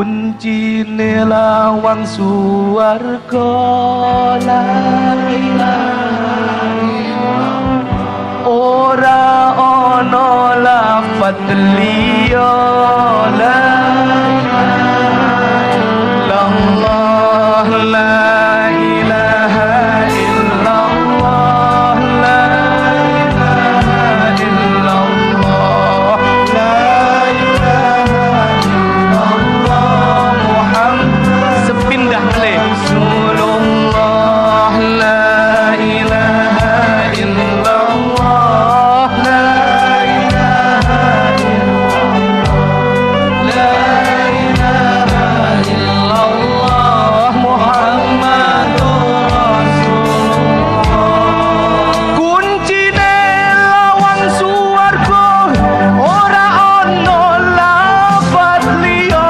kuncine lawang suwarga la ilaha illallah ora ana lafat liya la ilaha illallah la ilaha illallah la ilaha illallah la ilaha illallah Muhammad sepindah le Rasulullah la ilaha illallah la ilaha illallah la ilaha illallah Muhammadur Rasulullah kuncine lawang suwarga ora ana lafat liya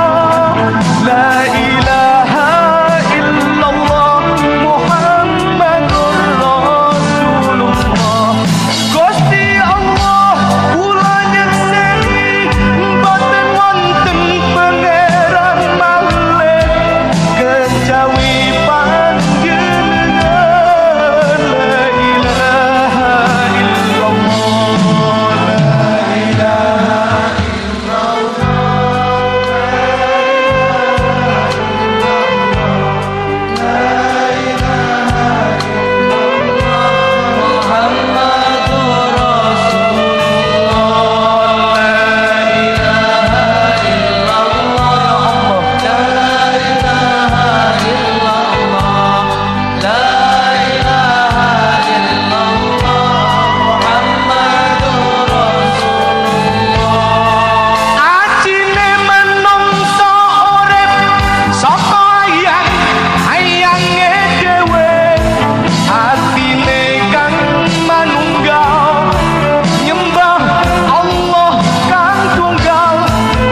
la ilaha illallah Muhammadur Rasulullah Gusti Allah kula nyekseni mboten wonten pangeran malih kejawi panjenengan la ilaha illallah la ilaha Muhammadur Rasulullah la ilaha illallah la ilaha illallah la ilaha illallah Muhammadur Rasulullah acine menungso urip saka ayange dhewe atine kang manunggal nyembah Allah kang tunggal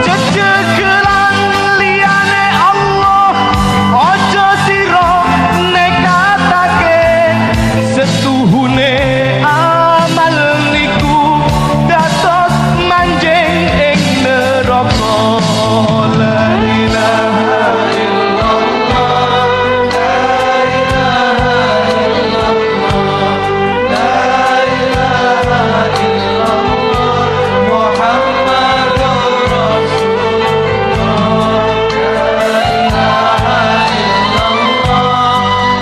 jejegelan liyane Allah aja sira nekatake setuhune amal niku dados manjing ing neraka la ilaha illallah la ilaha illallah la ilaha illallah Muhammadur Rasulullah la ilaha illallah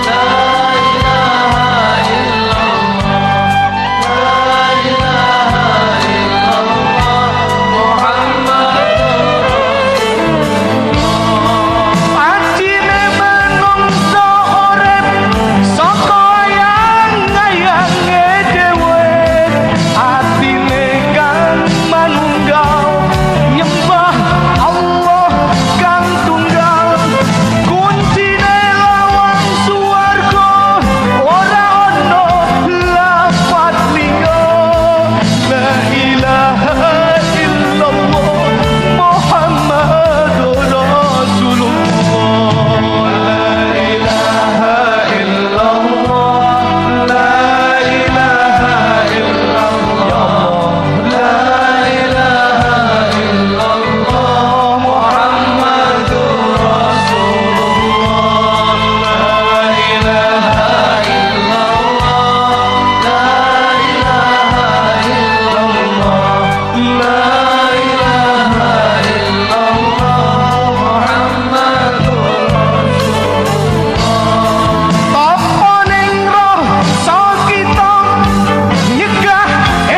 la ilaha illallah la ilaha illallah Muhammadur Rasulullah acine menungso urip saka ayange dhewe atine kang manunggal nyembah Allah kang tunggal kuncine lawang suwarga ora ana lafat liya la ilaha illallah Muhammadur Rasulullah la ilaha illallah la ilaha illallah la ilaha illallah Muhammadur Rasulullah la ilaha illallah la ilaha illallah la ilaha illallah Muhammadur Rasulullah apa ning rasa kita nyegah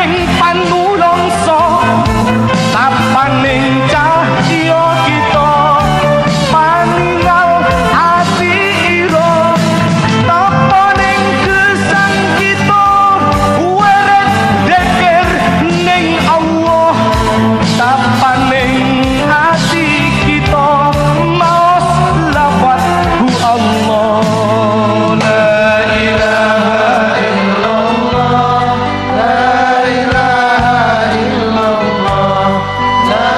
ing panulangsa tapaning cahya kita paningal ati ira tapaning gesang kita weret deker ning Allah tapaning ati kita maos lafat hu Allah la ilaha illallah la ilaha illallah la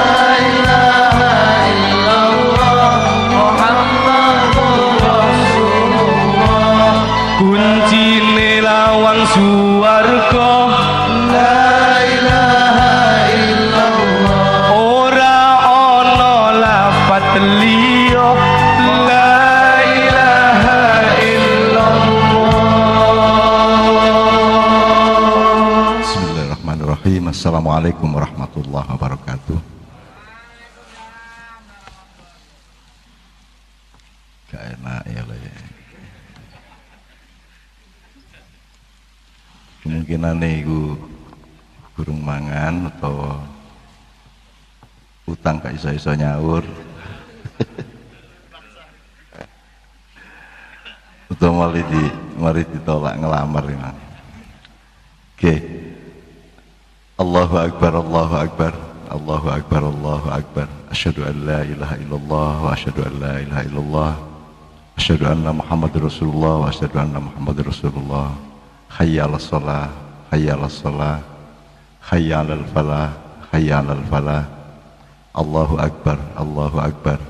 ilaha illallah Muhammadur Rasulullah kuncine lawang suwarga la ilaha illallah ora ana lafat liya Wassalamualaikum warahmatullahi wabarakatuh. Gak enak ya lah ya. Kemungkinan iku burung mangan atau utang gak iso-iso nyaur. Atau mari ditolak ngelamar ya. Oke. Allahu akbar, Allahu akbar, Allahu akbar, Allahu akbar. Asyhadu an la ilaha illallah wa asyhadu an la ilaha illallah. Asyhadu anna Muhammadar Rasulullah wa asyhadu anna Muhammadar Rasulullah. Hayya 'alas shalah, hayya 'alas shalah, hayya 'alal falah, hayya 'alal falah. Allahu akbar, Allahu akbar.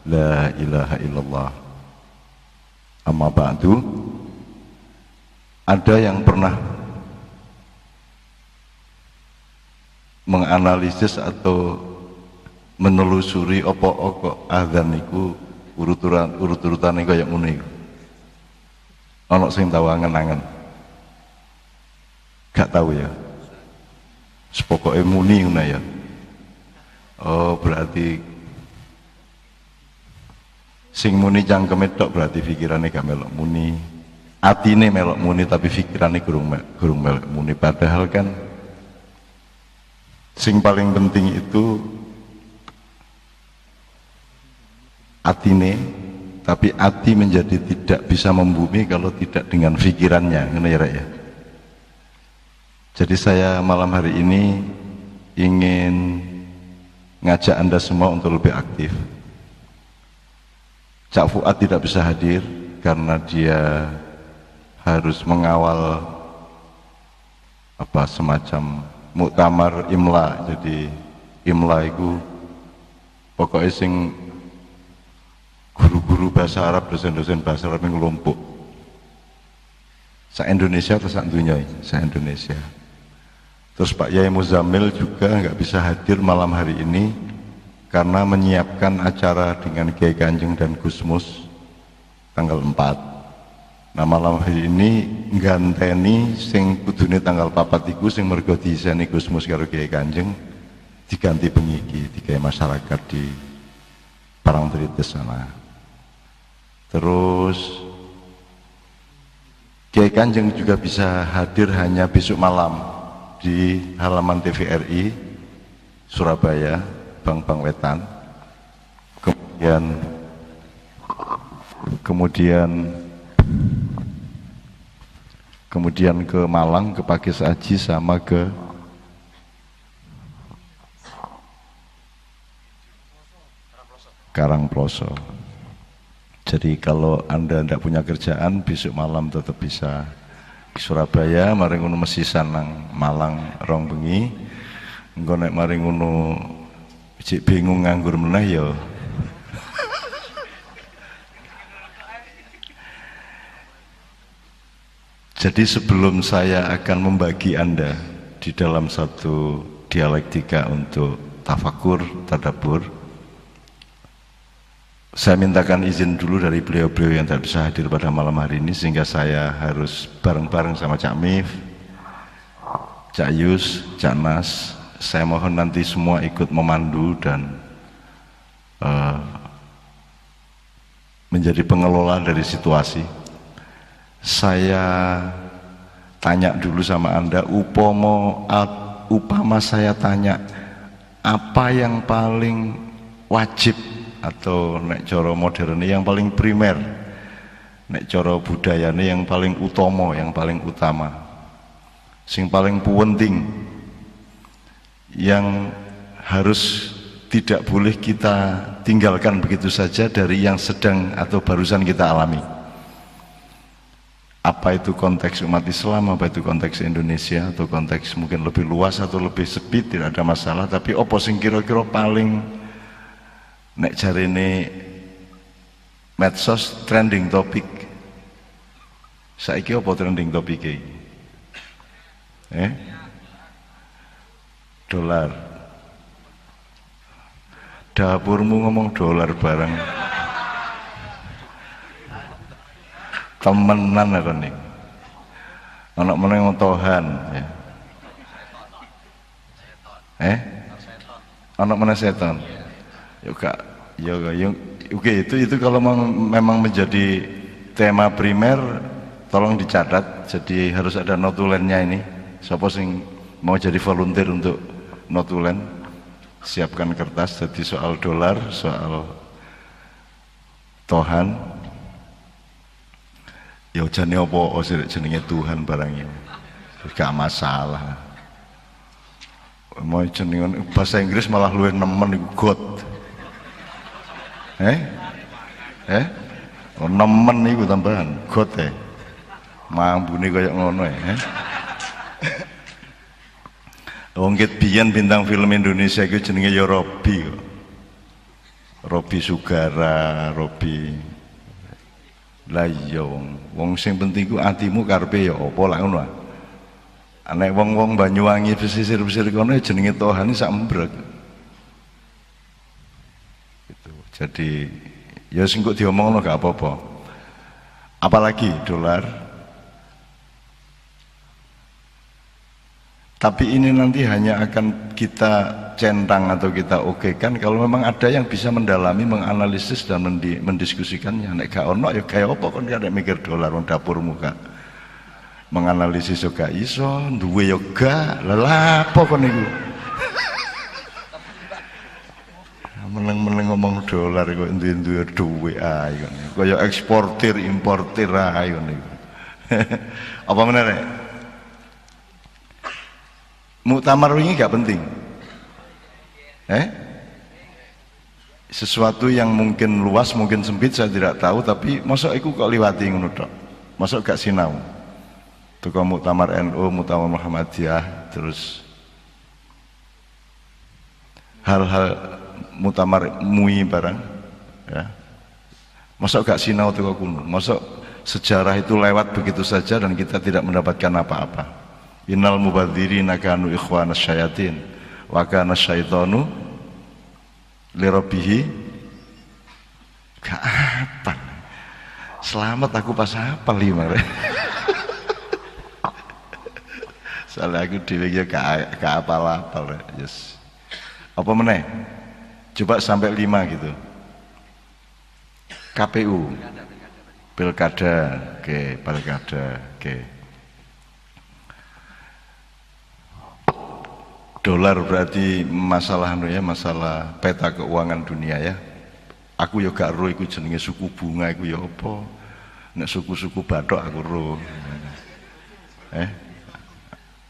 La ilaha illallah. Amma ba'du. Ada yang pernah menganalisis atau menelusuri apa azan niku urut-urutane kaya ngono iku. Ana sing tahu angen-angen. Gak tahu ya. Sepokoke muni ngono ya. Oh, berarti sing muni cangkeme tok berarti pikirane gak melok muni. Atine melok muni tapi pikirane gurung melok muni, padahal kan sing paling penting itu atine, tapi ati menjadi tidak bisa membumi kalau tidak dengan pikirannya, ngono ya Rek ya. Jadi saya malam hari ini ingin ngajak Anda semua untuk lebih aktif. Cak Fuad tidak bisa hadir karena dia harus mengawal semacam muktamar imla. Jadi imla itu pokoknya sing guru-guru bahasa Arab, dosen-dosen bahasa Arab yang ngelompok se-Indonesia atau se-dunia? Se-Indonesia. Terus Pak Yai Muzamil juga nggak bisa hadir malam hari ini karena menyiapkan acara dengan Kiai Kanjeng dan Gusmus tanggal 4. Nah malam hari ini ngganteni sing kudune tanggal 4 iku sing mergo diiseni Gusmus karo Kiai Kanjeng diganti pengiki digawe masyarakat di Parangtritis sana. Terus Kiai Kanjeng juga bisa hadir hanya besok malam di halaman TVRI Surabaya, Bang Wetan. Kemudian ke Malang, ke Pakis Aji sama ke Karangploso. Jadi kalau Anda tidak punya kerjaan, besok malam tetap bisa di Surabaya, mari ngono mesisan nang Malang rong bengi. Engko nek mari ngono cek bingung nganggur meneh ya. Jadi sebelum saya akan membagi Anda di dalam satu dialektika untuk tafakur, tadabbur, saya mintakan izin dulu dari beliau-beliau yang tak bisa hadir pada malam hari ini, sehingga saya harus bareng-bareng sama Cak Mif, Cak Yus, Cak Nas. Saya mohon nanti semua ikut memandu dan menjadi pengelola dari situasi. Saya tanya dulu sama Anda, upama saya tanya apa yang paling wajib atau nek coro modern yang paling primer, nek coro budayane yang paling utama, yang paling utama, sing paling penting, yang harus tidak boleh kita tinggalkan begitu saja dari yang sedang atau barusan kita alami. Apa itu konteks umat Islam, apa itu konteks Indonesia, atau konteks mungkin lebih luas atau lebih sepi, tidak ada masalah. Tapi opo sing kira-kira paling nek jarine medsos trending topik. Saiki apa trending topik iki? Dolar. Dapurmu ngomong dolar bareng. Temenan aku nih. Anak meneng tohan ya. Ono mana setan? Ya gak, ya oke, itu kalau memang menjadi tema primer, tolong dicatat. Jadi harus ada notulennya ini. Siapa sing mau jadi volunteer untuk notulen, siapkan kertas. Jadi soal dolar, soal Tuhan, ya jane apa sih jenenge Tuhan barangnya, gak masalah. Mau jenengan bahasa Inggris malah luwih nemen iku God. Nemen iku tambahan God mambune kaya ngono Wong ket biyen bintang film Indonesia iku jenenge ya Robby kok. Robby Sugara, Robby. Lah iya wong sing penting ku atimu karepe ya apa lak ngono. Nek wong-wong Banyuwangi pesisir-pesisir kono jenenge Tuhan sak embrek. Gitu. Jadi ya sing kok diomongno gak apa-apa. Apalagi dolar. Tapi ini nanti hanya akan kita centang atau kita okekan kalau memang ada yang bisa mendalami, menganalisis dan mendiskusikannya. Nek gak ono ya kaya apa kon gak mikir dolar wong dapurmu gak. Menganalisis yo gak iso, duwe yo gak, lha apa kon niku? Meneng-meneng ngomong dolar kok duwe duwe ae kon. Kaya eksportir importir ae kon niku. Apa meneh rek? Muktamar ini gak penting. Sesuatu yang mungkin luas, mungkin sempit, saya tidak tahu, tapi masuk iku kok liwati ngono tok. Masuk gak sinau. Tukang muktamar NU, muktamar Muhammadiyah, terus hal-hal muktamar MUI barang, ya. Masuk gak sinau tukang kuno. Masuk sejarah itu lewat begitu saja dan kita tidak mendapatkan apa-apa. Innal mubadzirina kanu ikhwanas syayatin wa kana syaitanu lirabbih gak apa. Selamat aku pas apa lima. Soalnya aku dhewe ya gak apal-apal. Yes. Apa meneh? Coba sampai 5 gitu. KPU Pilkada, oke, Pilkada, oke. Dolar berarti masalah masalah peta keuangan dunia ya. Aku ya gak ro iku jenenge suku bunga iku ya apa. Nek suku-suku Bathok aku ro.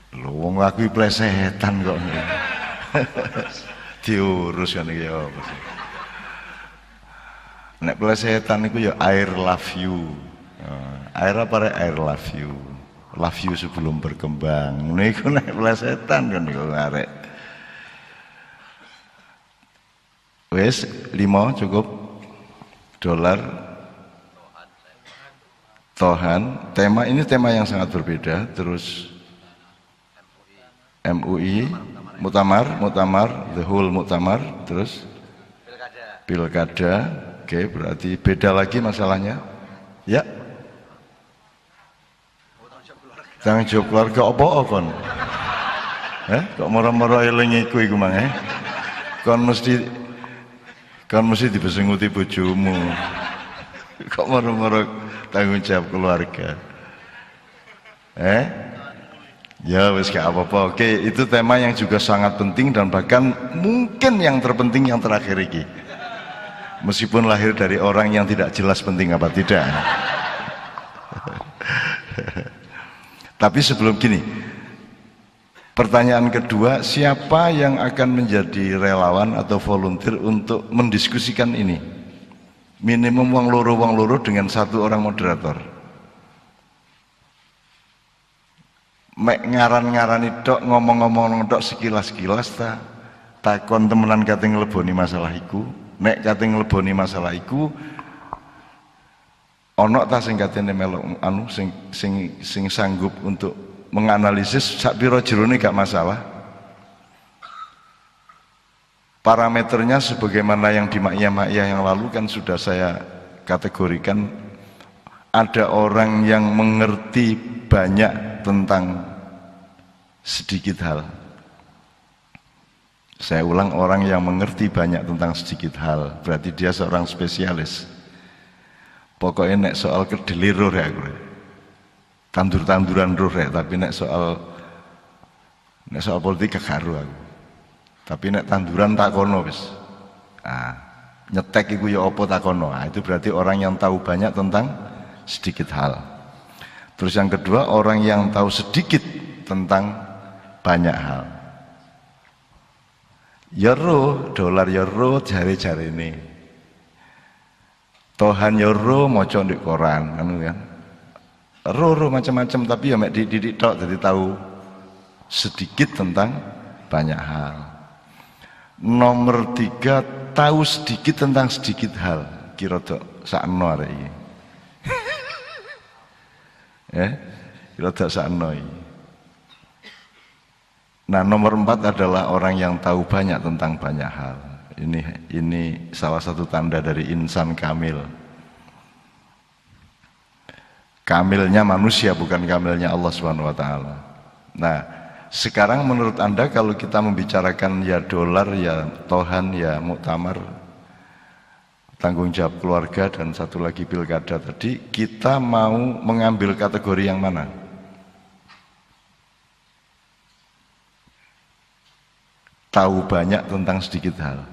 Lho wong aku plesetan kok. Diurus kan iki ya apa sih. Nek plesetan iku ya I love you. Air apa rek? I love you. Love you sebelum berkembang. Niku nek plesetan kan niku arek. Wes 5 cukup. Dolar Tuhan. Tema ini tema yang sangat berbeda. Terus MUI, Muktamar, the whole Muktamar, terus Pilkada. Oke, berarti beda lagi masalahnya. Ya. Tanggung jawab keluarga apa kon? Kok moro-moro eling iku mang Kon mesti dibesenguti bojomu. Kok moro-moro tanggung jawab keluarga? Ya wis gak apa-apa. Oke, itu tema yang juga sangat penting dan bahkan mungkin yang terpenting yang terakhir iki. Meskipun lahir dari orang yang tidak jelas penting apa tidak. Tapi sebelum gini, pertanyaan kedua, siapa yang akan menjadi relawan atau volunteer untuk mendiskusikan ini? Minimum wong loro dengan 1 orang moderator. Mek ngaran-ngarani tok, ngomong-ngomong tok sekilas-kilas ta. Takon temenan kate ngleboni masalah iku. Nek kate ngleboni masalah iku ono ta sing katene melok sing sanggup untuk menganalisis sak pira jerone gak masalah. Parameternya sebagaimana yang di makyah-makyah yang lalu kan sudah saya kategorikan, ada orang yang mengerti banyak tentang sedikit hal. Saya ulang, orang yang mengerti banyak tentang sedikit hal berarti dia seorang spesialis. Pokoknya nek soal kedelir roh ya aku, tandur-tanduran roh ya, tapi nek soal politik kekaru aku. Tapi nek tanduran tak kono wis. Nyetek iku ya apa tak kono. Itu berarti orang yang tahu banyak tentang sedikit hal. Terus yang kedua, orang yang tahu sedikit tentang banyak hal. Euro, dolar euro, jari-jari ini. Tohan euro maca ndek koran, kan? Ro macam-macam, tapi ya mek didik tok, jadi tahu sedikit tentang banyak hal. Nomor 3, tahu sedikit tentang sedikit hal. Kira tok sakno arek iki. Kira tok sakno iki. Nah, nomor 4 adalah orang yang tahu banyak tentang banyak hal. Ini salah satu tanda dari insan kamil. Kamilnya manusia, bukan kamilnya Allah Subhanahu wa taala. Nah, sekarang menurut Anda kalau kita membicarakan ya dolar, ya tohan, ya muktamar, tanggung jawab keluarga, dan satu lagi pilkada tadi, kita mau mengambil kategori yang mana? Tahu banyak tentang sedikit hal.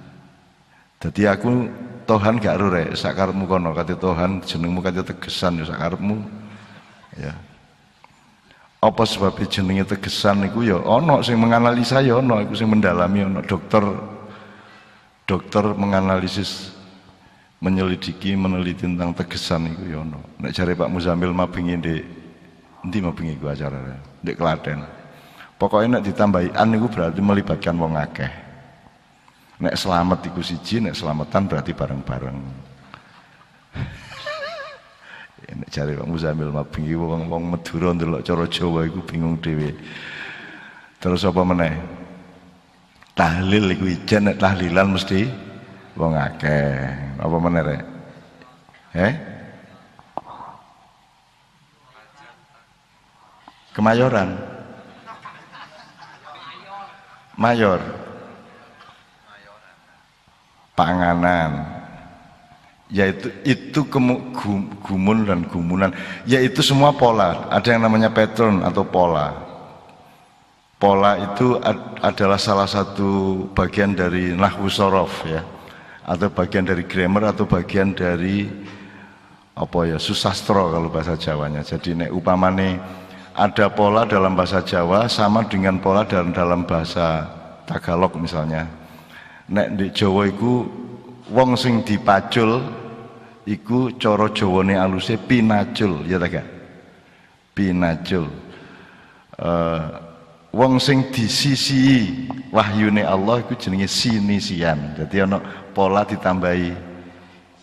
Jadi aku tohan gak rure, sakarepmu kono, kate tohan jenengmu kate tegesan ya sakarepmu. Ya. Apa sebabnya jenenge tegesan iku ya ana sing menganalisa ya ana, iku sing mendalami ana dokter menganalisis, menyelidiki, meneliti tentang tegesan iku ya ana. Nek jare Pak Muzamil mabingi ndek endi mabingi iku acarane? Ndek Klaten. Pokoknya nek ditambahi an itu berarti melibatkan wong akeh. Nek selamat iku siji, nek selamatan berarti bareng-bareng. Nek cari Pak Muzamil mabingi wong Madura ndelok cara Jawa iku bingung dhewe. Terus apa meneh? Tahlil iku ijen, nek tahlilan mesti wong akeh. Apa meneh rek? Kemayoran. Mayor, panganan, yaitu gumun dan gumunan, yaitu semua pola. Ada yang namanya patron atau pola. Pola itu adalah salah satu bagian dari nahwu sorof ya, atau bagian dari grammar, atau bagian dari apa ya, susastro kalau bahasa Jawanya. Jadi nek upamane ada pola dalam bahasa Jawa sama dengan pola dalam bahasa Tagalog misalnya. Nek di Jawa iku wong sing dipacul iku cara Jawane aluse pinacul, ya ta gak? Pinacul. Wong sing disisihi wahyune Allah iku jenenge sinisian. Jadi ana pola ditambahi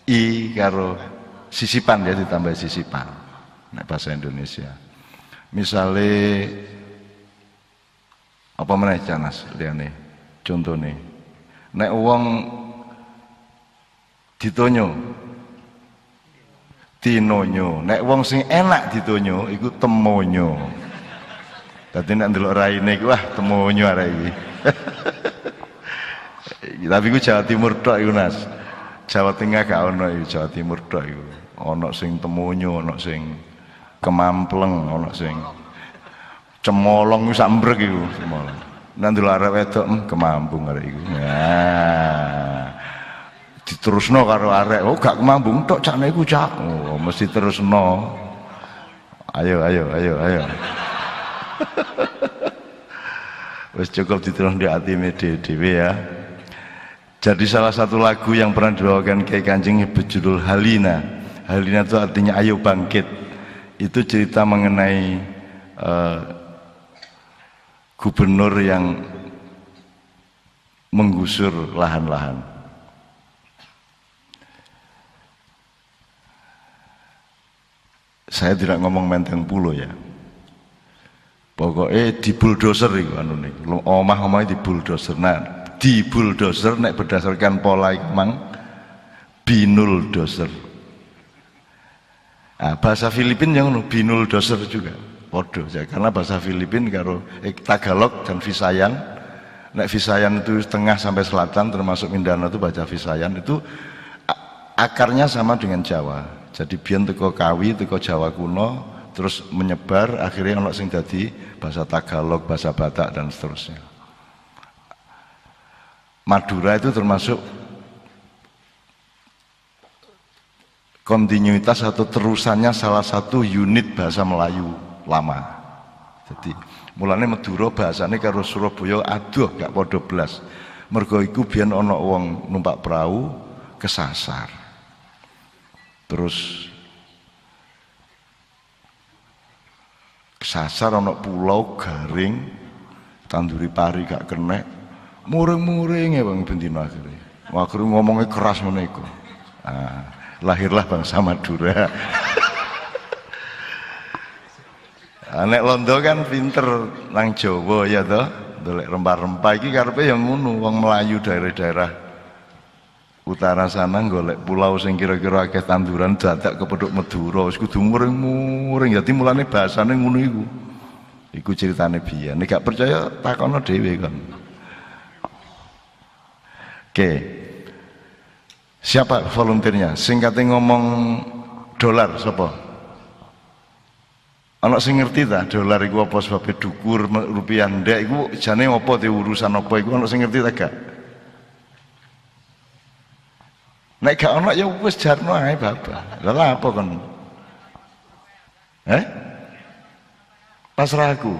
i karo sisipan, ya ditambahi sisipan. Nek bahasa Indonesia. Misalnya apa meneh Canas liyane contone nek wong ditonyo tinonyo, nek wong sing enak ditonyo iku temonyo. Dadi nek ndelok raine iku wah temonyo arek iki. Tapi iku Jawa Timur tok iku Nas. Jawa Tengah gak ono iku, Jawa Timur tok iku. Ono sing temonyo, ono sing kemampleng, ono sing cemolong sak mbrek iku cemolong. Nang ndelok arek wedok kemambung arek iku. Nah. Diterusno karo arek, oh gak kemambung tok cakne iku cak. Oh, mesti terusno. Ayo. Wis cukup diterus di atine dhewe ya. Jadi salah satu lagu yang pernah dibawakan Kiai Kanjeng berjudul Halina. Halina itu artinya ayo bangkit. Itu cerita mengenai gubernur yang menggusur lahan-lahan. Saya tidak ngomong Menteng Pulo ya. Pokoknya di bulldozer itu anu nih. Omah-omah di bulldozer. Nah, di bulldozer nek berdasarkan pola ikmang binul dozer. Nah, bahasa Filipin yang binul dozer juga podo ya, karena bahasa Filipin karo Tagalog dan Visayan Nek Visayan itu tengah sampai selatan termasuk Mindanao itu baca Visayan itu akarnya sama dengan Jawa. Jadi biyen teko Kawi, teko Jawa kuno terus menyebar akhirnya ono sing dadi bahasa Tagalog, bahasa Batak dan seterusnya. Madura itu termasuk kontinuitas atau terusannya salah satu unit bahasa Melayu lama. Jadi mulane Madura bahasane karo Surabaya aduh gak padha blas. Mergo iku biyen ana wong numpak perahu kesasar. Terus kesasar ana pulau garing, tanduri pari gak kenek, muring-muring ya Bang bendina akhire. Akhire ngomongnya keras ngono iku. Nah, lahirlah bangsa Madura. Nek Londo kan pinter nang Jawa ya toh, dolek rempah-rempah iki karepe yang ngono, wong Melayu daerah-daerah utara sana golek pulau sing kira-kira akeh tanduran dadak kepethuk Madura, wis kudu muring-muring. Dadi mulane bahasane ngono iku. Iku ceritane biyen. Nek gak percaya takono dhewe kon. Oke. Siapa volunteernya? Sing kate ngomong dolar sapa? Ana sing ngerti ta dolar iku apa sebab dukur rupiah ndek iku jane apa te urusan apa iku ana sing ngerti ta gak? Nek gak ana ya wis jarno ae bapak. Lah apa kon? Pasrah aku.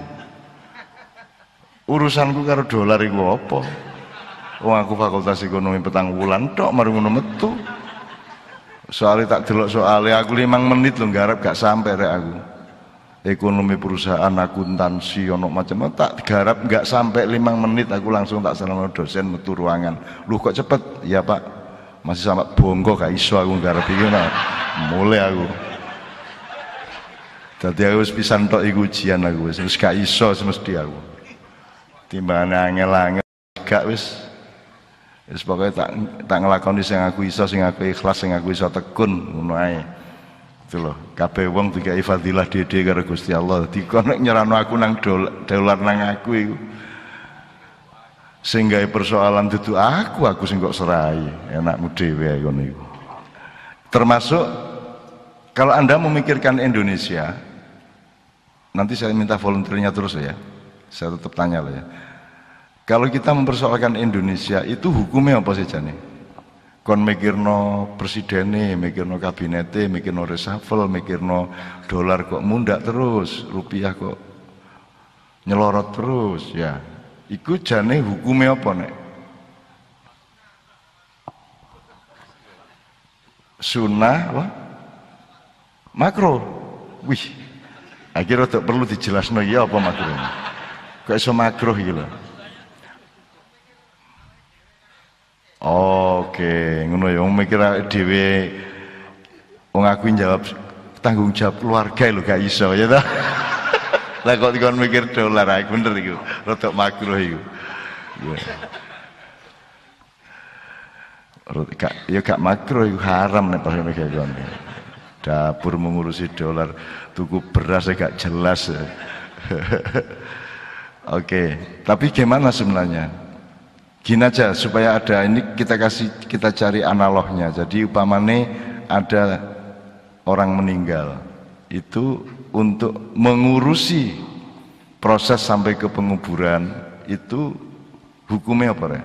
Urusanku karo dolar iku apa? Wong aku fakultas ekonomi 4 wulan tok mari ngono metu. Soalnya tak delok soalnya aku 5 menit lho garap gak sampai rek aku. Ekonomi perusahaan, akuntansi, ono macam-macam tak garap nggak sampai 5 menit aku langsung tak salam dosen metu ruangan. Lu kok cepet? Ya Pak, masih sama bongko gak iso aku garap iki nah. Mulai aku. Dadi aku wis pisan tok iku ujian aku wis gak iso semesti aku. Timbangane angel-angel gak wis pokoknya tak ngelakoni sing aku iso, sing aku ikhlas, sing aku iso tekun ngono ae. Itu loh, kabeh wong dikai fadilah dede karo Gusti Allah. Dadi kon nek nyerano aku nang dolar nang aku iku. Sing gawe persoalan dudu aku sing kok serai. Enakmu dhewe ngono iku. Termasuk kalau Anda memikirkan Indonesia, nanti saya minta volunteernya terus ya. Saya tetap tanya lah ya. Kalau kita mempersoalkan Indonesia itu hukumnya apa sih Jane? Kon mikirno presidene, mikirno kabinete, mikirno reshuffle, mikirno dolar kok mundak terus, rupiah kok nyelorot terus ya. Iku jane hukumnya apa nek? Sunnah apa? Makro. Wih. Akhirnya tak perlu dijelasno ya apa makro. Kok iso makro iki lho. Oke, ngono ya, mikir dhewe wong aku jawab tanggung jawab keluarga lho gak iso ya ta. Lah kok dikon mikir dolar ae bener iku, rada makruh iku. Ya gak makruh iku haram nek pas mikir kon. Dapur mengurusi dolar, tuku beras gak jelas. Oke, tapi gimana sebenarnya? Gini aja supaya ada ini kita cari analognya. Jadi upamane ada orang meninggal itu untuk mengurusi proses sampai ke penguburan itu hukumnya apa ya?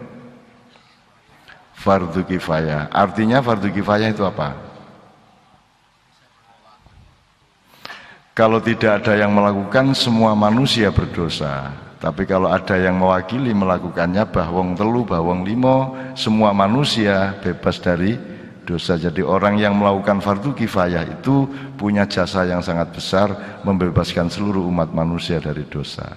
Fardu kifayah. Artinya fardu kifayah itu apa? Kalau tidak ada yang melakukan semua manusia berdosa. Tapi kalau ada yang mewakili melakukannya bahwong telu, bahwong limo, semua manusia bebas dari dosa. Jadi orang yang melakukan fardu kifayah itu punya jasa yang sangat besar membebaskan seluruh umat manusia dari dosa.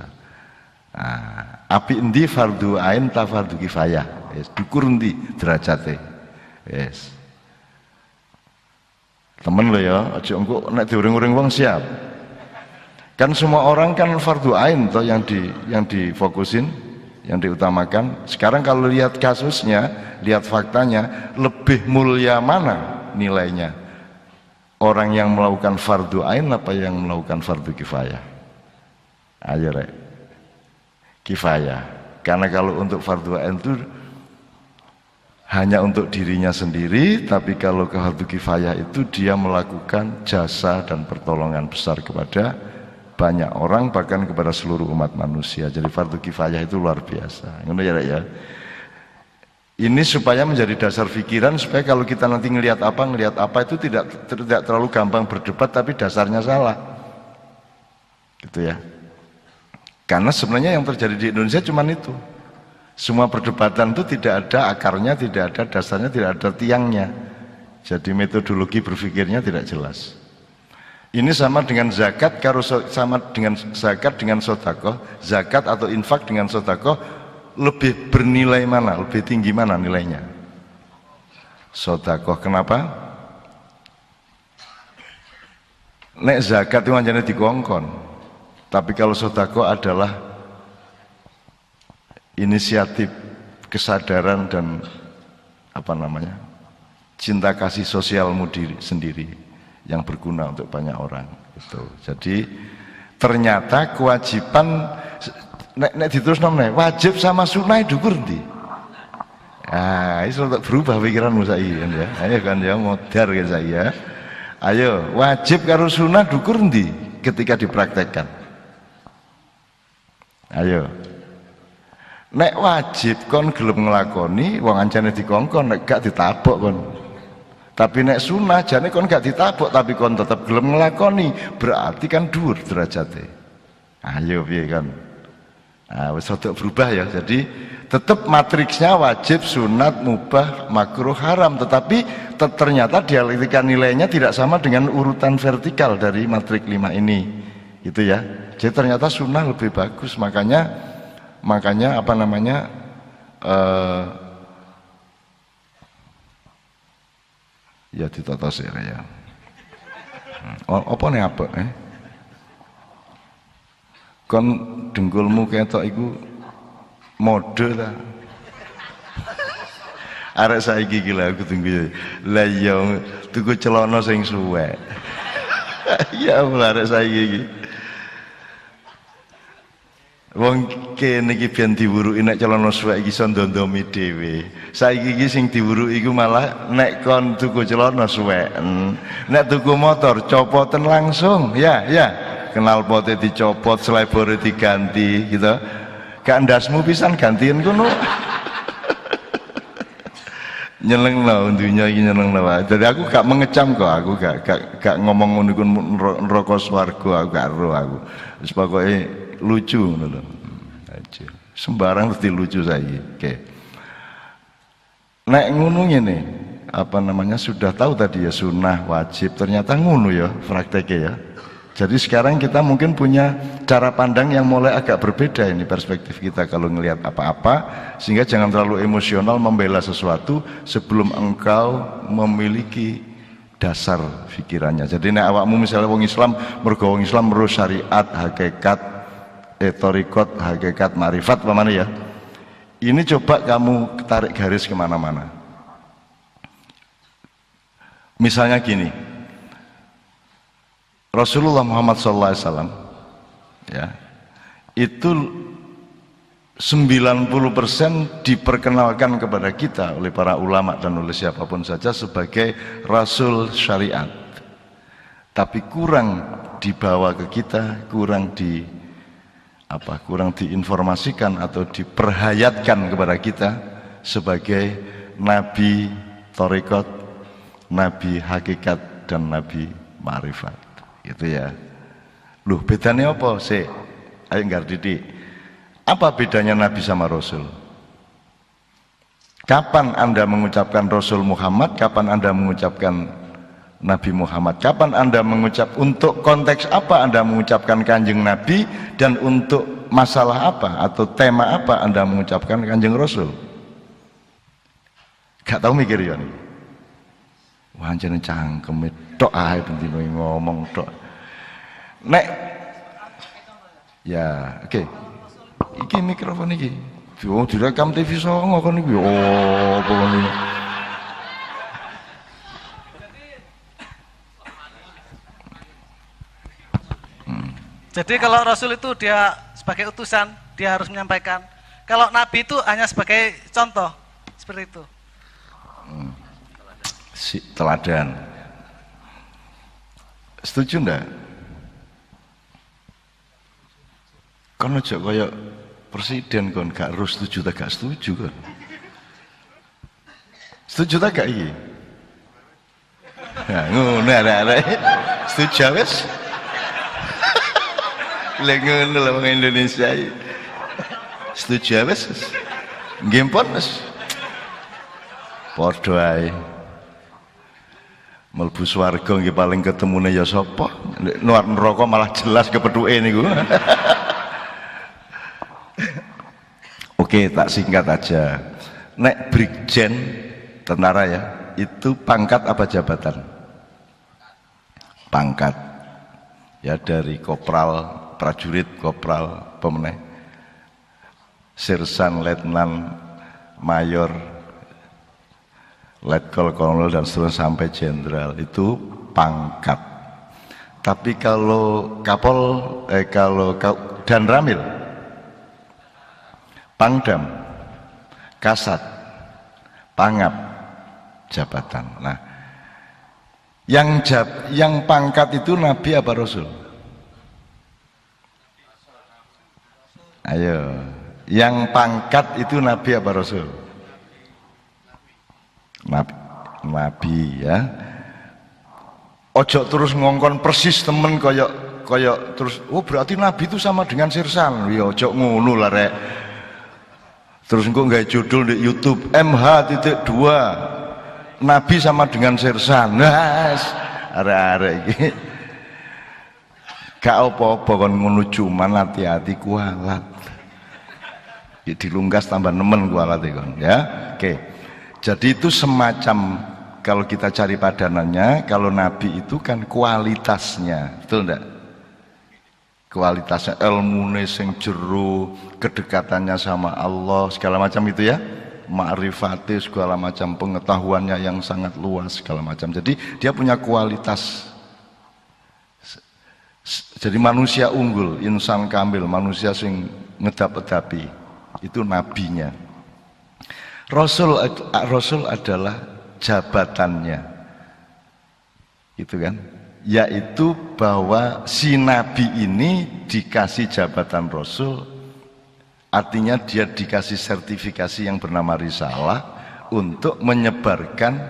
Nah, api endi fardu ain ta fardu kifayah? Yes, dukur endi derajate? Yes. Temen lo ya, aja engko nek diuring-uring wong siap. Kan semua orang kan fardu ain toh yang difokusin, yang diutamakan. Sekarang kalau lihat kasusnya, lihat faktanya, lebih mulia mana nilainya? Orang yang melakukan fardu ain apa yang melakukan fardu kifayah? Ayo rek. Kifayah. Karena kalau untuk fardu ain itu hanya untuk dirinya sendiri, tapi kalau ke fardu kifayah itu dia melakukan jasa dan pertolongan besar kepada banyak orang, bahkan kepada seluruh umat manusia. Jadi fardu kifayah itu luar biasa. Ngono ya. Ini supaya menjadi dasar pikiran, supaya kalau kita nanti ngelihat apa itu tidak terlalu gampang berdebat, tapi dasarnya salah. Gitu ya. Karena sebenarnya yang terjadi di Indonesia cuma itu. Semua perdebatan itu tidak ada akarnya, tidak ada dasarnya, tidak ada tiangnya. Jadi metodologi berpikirnya tidak jelas. Ini sama dengan zakat, sama dengan zakat dengan sedekah. Zakat atau infak dengan sedekah lebih bernilai mana, lebih tinggi mana nilainya? Sedekah. Kenapa? Nek zakat itu hanya dikongkon, tapi kalau sedekah adalah inisiatif, kesadaran dan cinta kasih sosialmu sendiri yang berguna untuk banyak orang. Gitu. Jadi ternyata kewajiban nek diterusno wajib sama sunah dukur ndi? Ah, itu berubah pikiranmu saiki ya. Ayo kan ya modar ya saya. Ayo, wajib karo sunah dukur ndi ketika dipraktekkan? Ayo. Nek wajib kon gelem nglakoni wong ancane dikongkon, nek gak ditabok kon. Tapi nek sunah jane kon gak ditabok tapi kon tetep gelem nglakoni, berarti kan dhuwur derajate. Ayo piye kan? Ah wis rada berubah ya. Jadi tetap matriksnya wajib, sunat, mubah, makruh, haram, tetapi ternyata dialektika nilainya tidak sama dengan urutan vertikal dari matrik 5 ini. Gitu ya. Jadi ternyata sunnah lebih bagus, makanya ya ditata sih ya. Apa nih apa? Kon dengkulmu ketok iku mode ta. Arek saiki iki lha aku tunggu. Lah ya tuku celana sing suwek. Ya Allah arek saiki iki. Wong kene iki ben diwuruki nek celana suwek iki iso ndondomi dhewe. Saiki iki sing diwuruki iku malah nek kon tuku celana suwek. Nek tuku motor copoten langsung. Ya. Kenal potnya dicopot, selebore diganti gitu. Gak ndasmu pisan gantiin kono. Nyenengno dunya iki nyenengno wae. Jadi aku gak mengecam kok, aku gak ngomong ngono iku neraka swarga, aku gak ero aku. Wis pokoke lucu ngono lho. Sembarang mesti lucu saiki. Oke. Nek ngono ngene, sudah tahu tadi ya sunnah, wajib, ternyata ngono ya prakteknya ya. Jadi sekarang kita mungkin punya cara pandang yang mulai agak berbeda ini perspektif kita kalau ngelihat apa-apa, sehingga jangan terlalu emosional membela sesuatu sebelum engkau memiliki dasar pikirannya. Jadi nek awakmu misalnya wong Islam, mergo wong Islam merus syariat, hakikat, thariqat, hakikat, marifat pamane ya. Ini coba kamu tarik garis kemana-mana. Misalnya gini, Rasulullah Muhammad SAW ya, itu 90% diperkenalkan kepada kita oleh para ulama dan oleh siapapun saja sebagai Rasul syariat, tapi kurang dibawa ke kita, kurang diinformasikan atau diperhayatkan kepada kita sebagai Nabi thariqat, Nabi hakikat, dan Nabi marifat. Gitu ya. Loh, bedanya apa sih? Ayo ngerti. Apa bedanya Nabi sama Rasul? Kapan Anda mengucapkan Rasul Muhammad? Kapan Anda mengucapkan Nabi Muhammad? Kapan Anda mengucap, untuk konteks apa Anda mengucapkan Kanjeng Nabi, dan untuk masalah apa atau tema apa Anda mengucapkan Kanjeng Rasul? Gak tahu mikir ya nih. Wah, anjene cangkem tok ae bendino ngomong tok. Nek ya, oke. Iki mikrofon iki. Oh, direkam TV Songo kon iki. Oh, pokoknya. Jadi kalau Rasul itu dia sebagai utusan, dia harus menyampaikan Kalau Nabi itu hanya sebagai contoh, seperti itu. Teladan. Setuju ndak? Kan aja kaya presiden kon gak harus setuju tak gak setuju kan. Setuju tak gak iki? Nah, ngono arek-arek. Setuju wis. Lek ngono lho wong Indonesia iki. Setuju wis. Nggih pun wis. Padha ae. Mlebu swarga nggih paling ketemune ya sapa? Nek neraka malah jelas kepethuke niku. Oke, tak singkat aja. Nek brigjen tentara ya, itu pangkat apa jabatan? Pangkat. Ya dari kopral, prajurit, kopral, pemeneh. Sirsan, letnan, mayor, letkol, kolonel dan seterusnya sampai jenderal, itu pangkat. Tapi kalau dan ramil, pangdam, kasat, pangap, jabatan. Nah, yang pangkat itu Nabi apa Rasul? Ayo, yang pangkat itu Nabi apa Rasul? Nabi ya. Ojo terus ngongkon persis temen koyok terus. Oh berarti Nabi itu sama dengan Sirsan. Ya ojo ngono lah rek. Terus engko nggawe judul di YouTube MH.2 Nabi sama dengan Sirsan. Nah, arek-arek iki. Gak apa-apa kon ngono cuman hati-hati kualat. Ya dilungkas tambah nemen kualat kon ya. Oke. Jadi itu semacam kalau kita cari padanannya, kalau Nabi itu kan kualitasnya, betul enggak? Kualitasnya ilmune sing jero, kedekatannya sama Allah, segala macam itu ya. Ma'rifati segala macam, pengetahuannya yang sangat luas segala macam. Jadi dia punya kualitas. Jadi manusia unggul, insan kamil, manusia sing ngedap-edapi. Itu nabinya. Rasul adalah jabatannya, gitu kan? Yaitu bahwa si Nabi ini dikasih jabatan Rasul, artinya dia dikasih sertifikasi yang bernama risalah untuk menyebarkan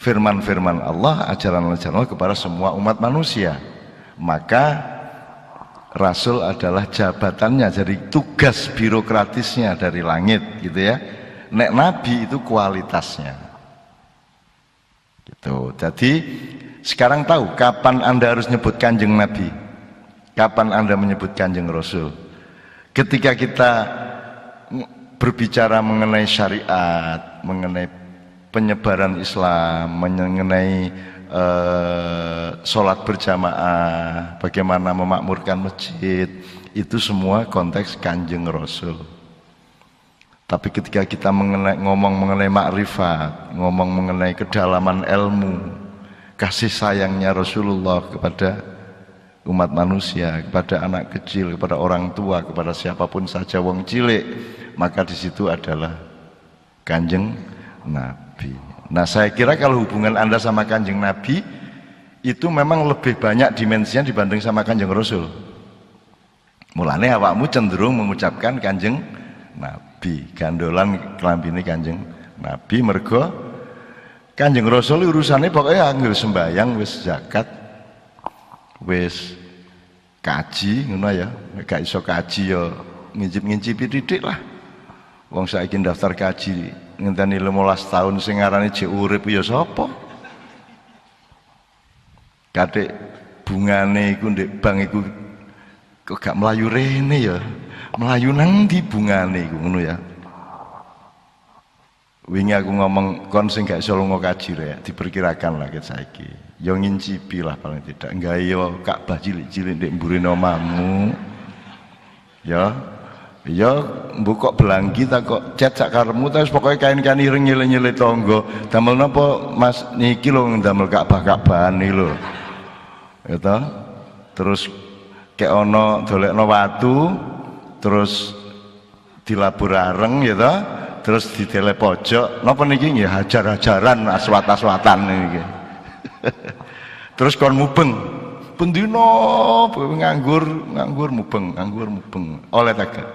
firman-firman Allah, ajaran-ajaran Allah kepada semua umat manusia. Maka Rasul adalah jabatannya, jadi tugas birokratisnya dari langit gitu ya. Nek Nabi itu kualitasnya gitu. Jadi sekarang tahu kapan Anda harus nyebut kanjeng Nabi, kapan Anda menyebut kanjeng Rasul. Ketika kita berbicara mengenai syariat, mengenai penyebaran Islam, mengenai sholat berjamaah, bagaimana memakmurkan masjid, itu semua konteks kanjeng Rasul. Tapi ketika kita ngomong mengenai makrifat, ngomong mengenai kedalaman ilmu, kasih sayangnya Rasulullah kepada umat manusia, kepada anak kecil, kepada orang tua, kepada siapapun saja wong cilik, maka di situ adalah kanjeng Nabi. Nah, saya kira kalau hubungan Anda sama kanjeng Nabi itu memang lebih banyak dimensinya dibanding sama kanjeng Rasul. Mulane awakmu cenderung mengucapkan kanjeng Nabi, gandolan kelambine kanjeng Nabi, mergo kanjeng Rasul urusannya pokoknya anggere sembayang, wis zakat, wis kaji ngono ya. Gak iso kaji ya ngincip-ngincipi titik lah. Wong saiki daftar kaji ngenteni 15 tahun sing ngarane jek urip ya sapa? Katik bungane iku ndek bank iku kok gak melayu rene ya. Melayu nang ndi bungane iku ngono ya. Wingi aku ngomong kon sing gak iso lunga kaji rek, diperkirakan lah ket saiki. Ya ngincipi lah paling tidak. Nggawe yo Ka'bah cilik-cilik ndek mburine omahmu. Ya. Ya mbok kok belanggi tak kok cet sak karepmu ta wis pokoke kain-kain ireng nyile-nyile tangga. Damel napa Mas niki lho ndamel Ka'bah-Ka'bahan iki lho. Ya ta. Terus kek ana dolekno watu terus dilabur areng ya toh, terus didele pojok. Napa niki nggih hajar-hajaran aswat-aswatan niki. Terus kon mubeng. Pendino nganggur mubeng. Oleh taga.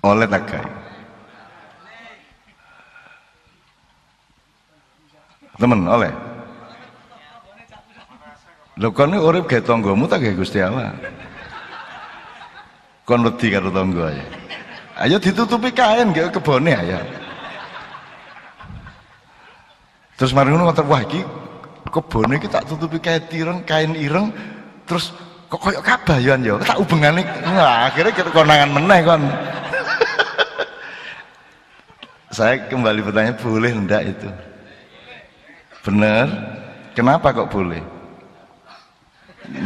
Oleh taga. Temen oleh. Lho kon urip gawe tanggamu ta gawe Gusti Allah. Kon wedi karo tangga ya. Ayo ditutupi kain gawe kebone ayo. Terus mari ngono ngoten wah iki kebone iki tak tutupi kain ireng terus kok koyo kabayan ya tak ubengane nah, akhirnya konangan meneh kon. Saya kembali bertanya boleh ndak itu? Bener? Kenapa kok boleh?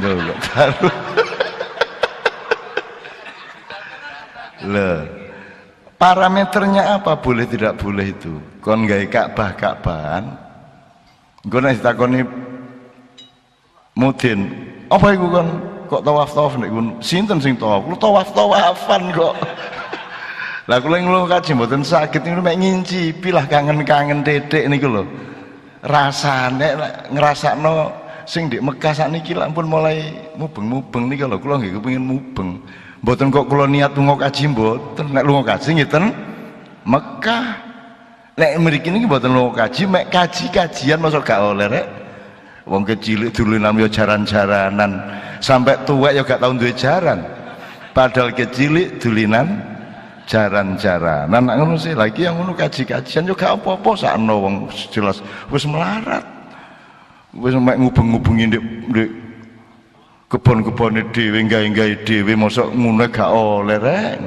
Loh, kok taruh. Loh, parameternya apa boleh tidak boleh itu? Kon gawe Ka'bahan engko nek ditakoni mudin, apa iku kon kok tawaf nek sinten sing tawaf? Lu tawaf-tawafan kok. Lah kula ngelu kaji mboten sakit niku mek ngincipi lah kangen-kangen titik niku lho. Rasane ngrasakno sing di Mekah sakniki lak pun mulai mubeng-mubeng niki lho kula nggih kepengin mubeng. Mboten kok kula niat lunga kaji mboten, nek lunga kaji nggih ten Mekah. Nek mriki niki mboten lunga kaji, mek kaji-kajian masuk gak oleh rek. Wong kecilik dulunan yo jaran-jaranan, sampai tuwek yo gak tau duwe jaran. Padahal kecilik dulinan jaran-jaranan. Nek ngono sih lagi yang ngono kaji-kajian yo gak apa-apa sakno wong jelas wis melarat. Wis mek ngubeng-ngubengi ndek kebon-kebone dhewe gawe-gawe dhewe mosok ngono gak oleh rek.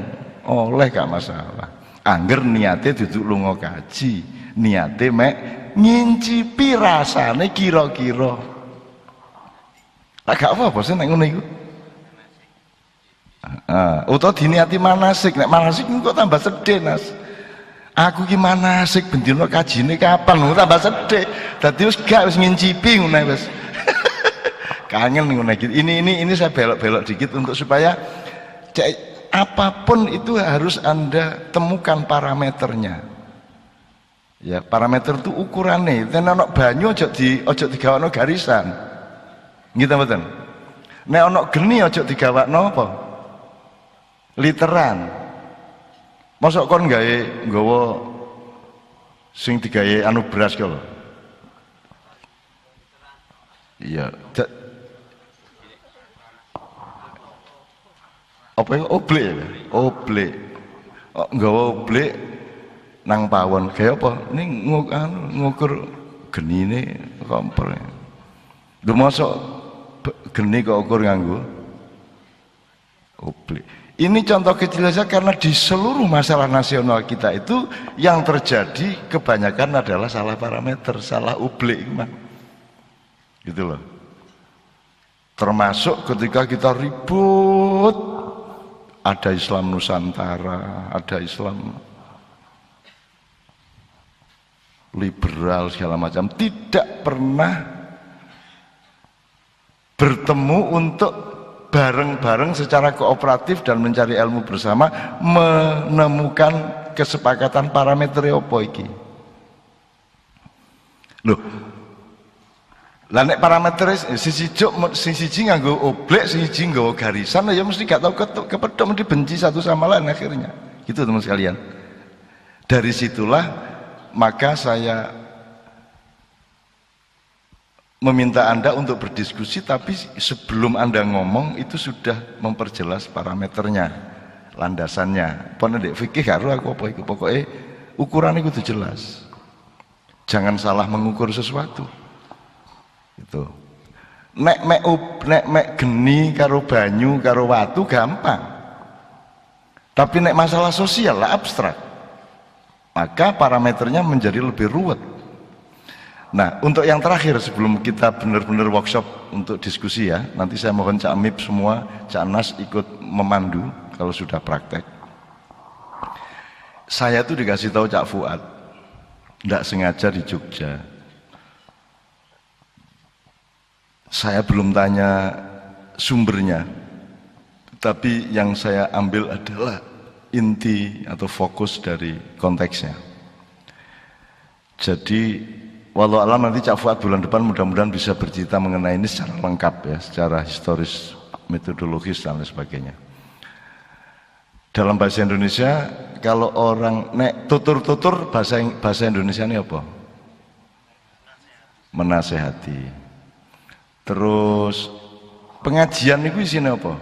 Oleh gak masalah. Angger niate duduk lunga kaji, niate mek ngincipi rasane kira-kira. Lah gak apa-apa sih nek ngono iku. Utawa diniati manasik, nek manasik kok tambah sedih Nas. Aku ki manasik bendina kajine kapan tambah sedih. Dadi wis gak wis ngincipi ngono wis. Kangen ngono iki. Ini saya belok-belok dikit untuk supaya apapun itu harus Anda temukan parameternya. Ya, parameter itu ukurannya. Nek ana banyu aja digawakno garisan. Nggih ta mboten? Nek ana geni aja digawakno apa? Literan. Mosok kon nggawa sing digawe anu beras ki lho. Iya, apa yang oblek ya? Oblek. Nggawa oblek nang pawon. Kayak apa? Ini ngukur genine kompor. Lho mosok geni kok ukur nganggo oblek. Ini contoh kecil saja karena di seluruh masalah nasional kita itu yang terjadi kebanyakan adalah salah parameter, salah oblek gitu loh. Termasuk ketika kita ribut, ada Islam Nusantara, ada Islam liberal segala macam, tidak pernah bertemu untuk bareng-bareng secara kooperatif dan mencari ilmu bersama menemukan kesepakatan parameter apa iki. Loh, lah nek parameter siji nganggo oblek, siji nggawa garisan ya mesti gak tau kepethuk, mesti benci satu sama lain akhirnya. Gitu teman sekalian. Dari situlah maka saya meminta Anda untuk berdiskusi, tapi sebelum Anda ngomong itu sudah memperjelas parameternya, landasannya. Pone ndek fikih karo aku apa iku, pokoke ukuran itu jelas. Jangan salah mengukur sesuatu. Itu. Nek geni karo banyu karo watu gampang. Tapi nek masalah sosial lah abstrak. Maka parameternya menjadi lebih ruwet. Nah, untuk yang terakhir sebelum kita benar-benar workshop untuk diskusi ya, nanti saya mohon Cak Mip semua, Cak Nas ikut memandu kalau sudah praktek. Saya tuh dikasih tahu Cak Fuad, tidak sengaja di Jogja. Saya belum tanya sumbernya, tapi yang saya ambil adalah inti atau fokus dari konteksnya. Jadi walau alam nanti Cak Fuad bulan depan mudah-mudahan bisa bercerita mengenai ini secara lengkap ya, secara historis, metodologis dan lain sebagainya. Dalam bahasa Indonesia kalau orang nek tutur-tutur bahasa Indonesia ini apa? Menasehati. Terus pengajian itu isinya apa?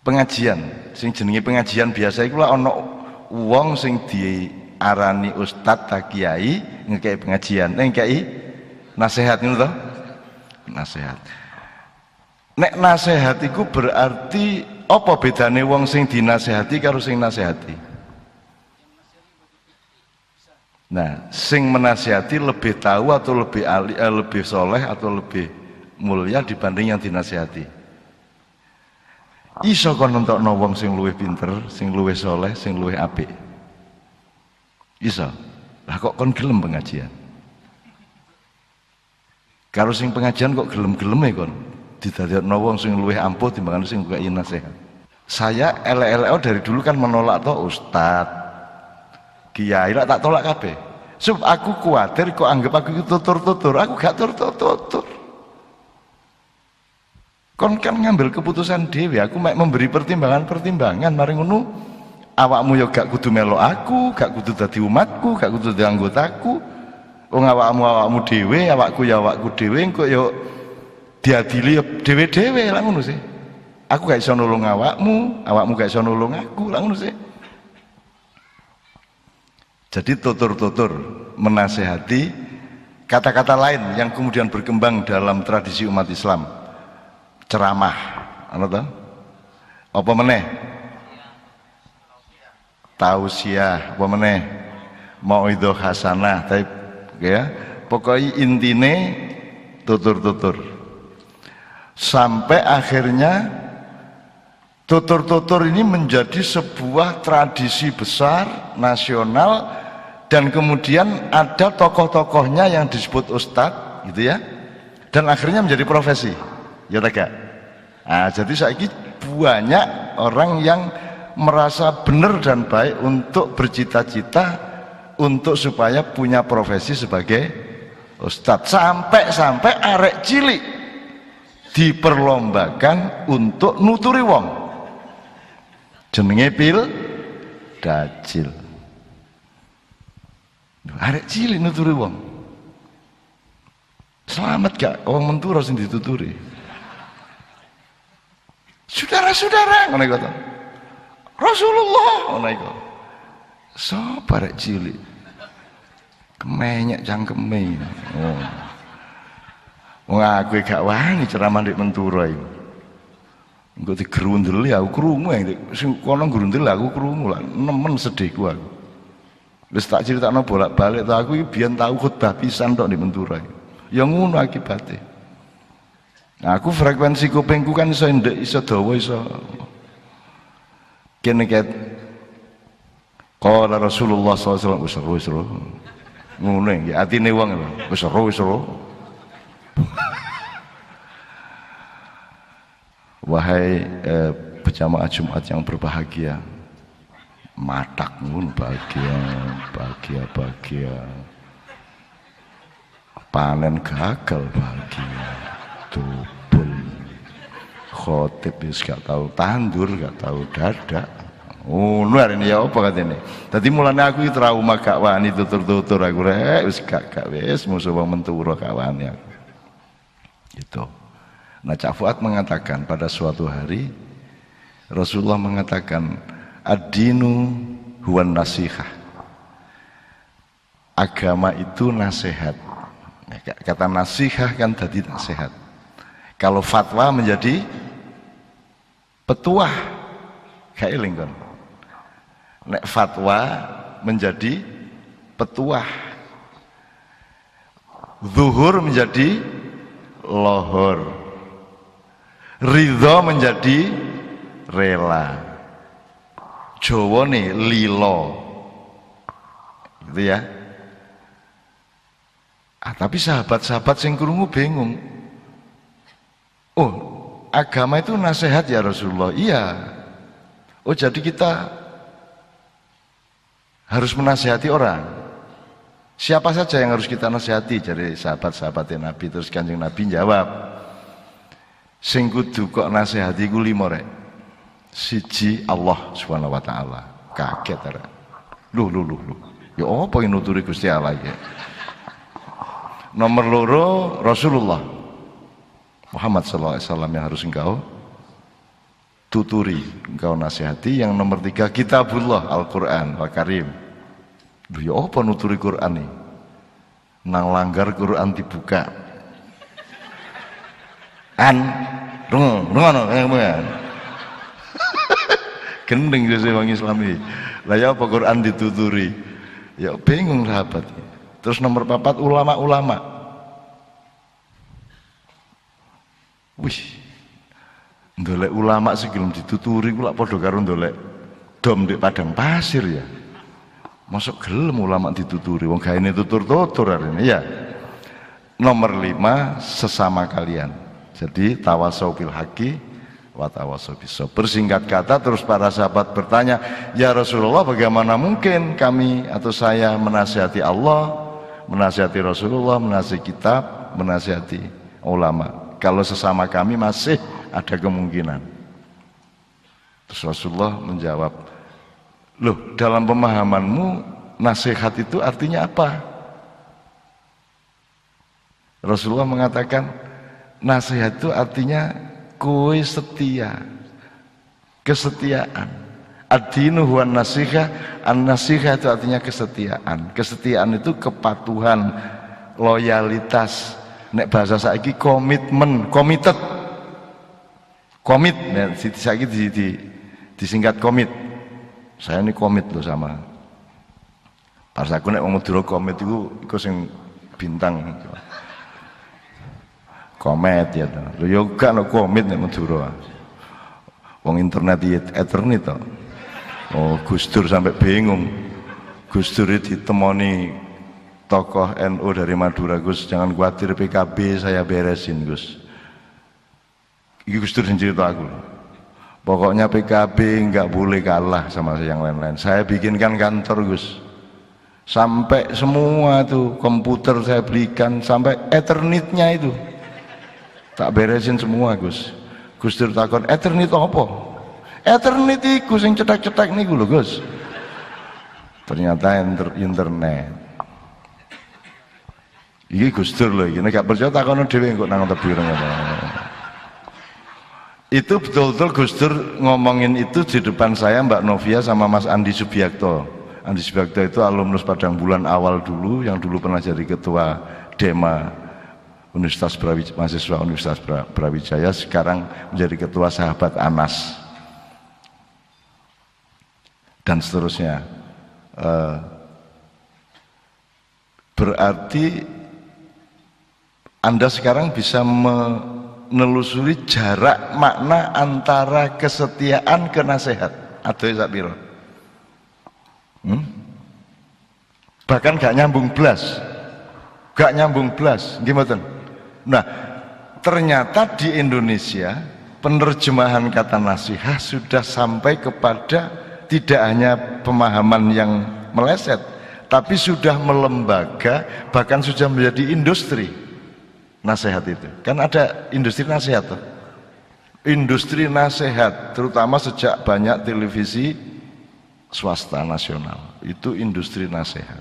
Pengajian, sing jenenge pengajian biasa iku lah ana wong sing diarani ustad ta kiai ngekei pengajian, ngekei nasihat ngono to? Nasihat. Nek nasihat iku berarti apa bedane wong sing dinasehati karo sing nasehati? Nah, sing menasehati lebih tahu atau lebih lebih soleh atau lebih mulia dibanding yang dinasehati? Iso kon nentokno wong sing luwih pinter, sing luwih soleh, sing luwih apik. Iso. Lah kok kon gelem pengajian? Karo sing pengajian kok gelem-geleme kon didadekno wong sing luwih ampuh timbangane sing kaya nasihat. Saya elek-elek dari dulu kan menolak to ustad, kiai, lah tak tolak kabeh. Sebab aku kuatir kok anggap aku itu tutur-tutur, aku gak tutur-tutur. Kon kan ngambil keputusan dewe, aku mek memberi pertimbangan mari ngono awakmu ya gak kudu melok aku, gak kudu dadi umatku, gak kudu dadi anggotaku. Wong awakmu dhewe, awakku ya awakku dhewe, kok ya diadili dhewe-dhewe lah ngono sih. Aku gak iso nulung awakmu, awakmu gak iso nulung aku lah ngono sih. Jadi tutur-tutur menasehati, kata-kata lain yang kemudian berkembang dalam tradisi umat Islam. Ceramah, apa meneh? Tausiah, apa meneh? Mauidhah hasanah, ya. Pokoknya intine tutur-tutur. Sampai akhirnya tutur-tutur ini menjadi sebuah tradisi besar nasional dan kemudian ada tokoh-tokohnya yang disebut ustadz, gitu ya. Dan akhirnya menjadi profesi. Ya tak? Nah, jadi saiki banyak orang yang merasa benar dan baik untuk bercita-cita untuk supaya punya profesi sebagai ustadz, sampai arek cilik diperlombakan untuk nuturi wong, jenenge pil dajil. Arek cilik nuturi wong, selamat gak wong mentura sing dituturi? Saudara-saudara, ngono iku to. Rasulullah, ngono iku. Sapa rek cilik? Kemenyek cangkeme. Oh. Wong aku gak wani ceramah ndek mentura iku. Engko digerundeli aku krungu sing kono gerundel aku krungu lah, nemen sedihku aku. Wis tak critakno bolak-balik to aku iki biyen tau khutbah pisan tok ndek mentura iku. Ya ngono akibate. Nah, aku frekuensi kupingku kan iso ndek, iso dawa, iso kene ket qala Rasulullah sallallahu alaihi wasallam ngono iki atine wong lho wis ro wahai berjamaah Jumat yang berbahagia, matak ngono bahagia panen gagal bahagia tubul khotib wis gak tahu tandur, gak tahu dadak. Ngono arene ya apa katene. Dadi mulane aku iki trauma gak wani tutur-tutur aku rek wis gak wis musuh wong mentura gak wani aku. Gitu. Nah, Cak Fuad mengatakan pada suatu hari Rasulullah mengatakan ad-dinu huwan nasihah. Agama itu nasihat. Kata nasihah kan tadi nasihat. Kalau fatwa menjadi petuah, gak eling kan? Nek fatwa menjadi petuah, zuhur menjadi lohor, ridho menjadi rela, Jawa nih lilo, gitu ya. Tapi sahabat-sahabat sing krungu bingung. Oh, agama itu nasihat ya Rasulullah. Iya. Oh, jadi kita harus menasihati orang. Siapa saja yang harus kita nasihati? Jadi sahabat-sahabatnya Nabi. Terus Kanjeng Nabi jawab, sing kudu kok nasihati ku 5 rek. Siji Allah Subhanahu wa taala. Kaget rek. Loh. Ya apa yang nuturi Gusti Allah ya? Nomor 2 Rasulullah Muhammad sallallahu alaihi wasallam yang harus engkau tuturi, engkau nasihati. Yang nomor 3 kitabullah Al-Qur'an Al-Karim. Loh ya apa nuturi Quran nih? Nang langgar Quran dibuka. Rungono gendeng sih wong Islam iki. Lah ya apa Quran dituturi? Ya bingung sahabat. Terus nomor 4 ulama-ulama. Wih. Ndolek ulama sing gelem dituturi ku lak padha karo ndolek dom di padang pasir ya. Masuk gelem ulama dituturi wong gaene tutur-tutur arene ya. Nomor 5 sesama kalian. Jadi tawasau bil haqqi wa tawasau bis sabr. Bersingkat kata terus para sahabat bertanya, "Ya Rasulullah, bagaimana mungkin kami atau saya menasihati Allah, menasihati Rasulullah, menasihati kitab, menasihati ulama kalau sesama kami masih ada kemungkinan?" Terus Rasulullah menjawab, "Loh, dalam pemahamanmu nasihat itu artinya apa?" Rasulullah mengatakan, nasihat itu artinya kowe setia, kesetiaan. Ad-dinu huwan nasihah, an-nasihah itu artinya kesetiaan. Kesetiaan itu kepatuhan, loyalitas. Nek bahasa saiki komitmen, committed. Komit, ya, saiki disingkat komit. Saya ini komit loh sama. Pas aku nek wong Madura komit iku sing bintang. Komet ya to. Lho yo gak ono komit nek Madura. Wong internet eternit to. Oh, Gus Dur sampai bingung. Gus Dur ditemoni tokoh NU dari Madura, "Gus, jangan khawatir PKB saya beresin, Gus." Iki Gus Dur sing cerita aku. Pokoknya PKB nggak boleh kalah sama yang lain-lain. Saya bikinkan kantor, Gus. Sampai semua tuh komputer saya belikan, sampai Ethernetnya itu tak beresin semua, Gus. Gus Dur takon, Ethernet apa? Ethernet iku sing cetak-cetak niku lho, Gus. Ternyata internet. Iki Gus Dur lho, iki nek gak percaya takono dhewe kok nang tebi ngono. Itu betul-betul Gus Dur ngomongin itu di depan saya, Mbak Novia sama Mas Andi Subiakto. Andi Subiakto itu alumnus Padang Bulan awal dulu, yang dulu pernah jadi ketua Dema mahasiswa Universitas Brawijaya, sekarang menjadi ketua Sahabat Anas dan seterusnya. Berarti Anda sekarang bisa menelusuri jarak makna antara kesetiaan ke nasihat. Atau ya piro? Bahkan gak nyambung blas. Gimana? Nah, ternyata di Indonesia penerjemahan kata nasihat sudah sampai kepada tidak hanya pemahaman yang meleset, tapi sudah melembaga, bahkan sudah menjadi industri nasihat itu. Kan ada industri nasihat tuh. Industri nasihat, terutama sejak banyak televisi swasta nasional, itu industri nasihat.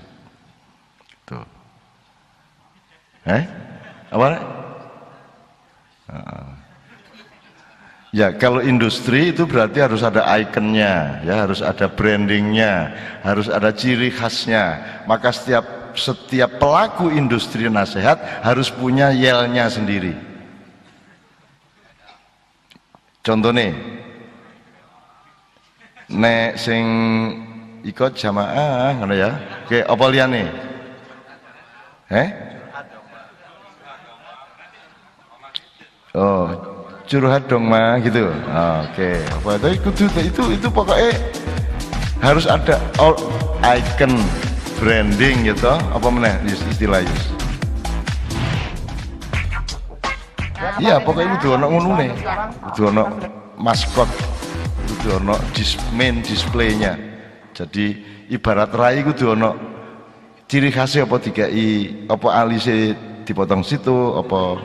Tuh. Apa? Ya, kalau industri itu berarti harus ada ikonnya, ya, harus ada brandingnya, harus ada ciri khasnya. Maka setiap pelaku industri nasihat harus punya yelnya sendiri. Contohnya, nek sing ikut jamaah, ngono ya, kayak apa liyane? Oh, curhat dong mah gitu. Oke. Apa itu pokoknya harus ada icon branding gitu. Apa meneh istilahnya? Iya, pokoknya itu ono ngunune. Itu ono maskot. kudu ono main displaynya. Jadi ibarat rai kudu ono ciri khasnya apa dikai apa alise dipotong situ apa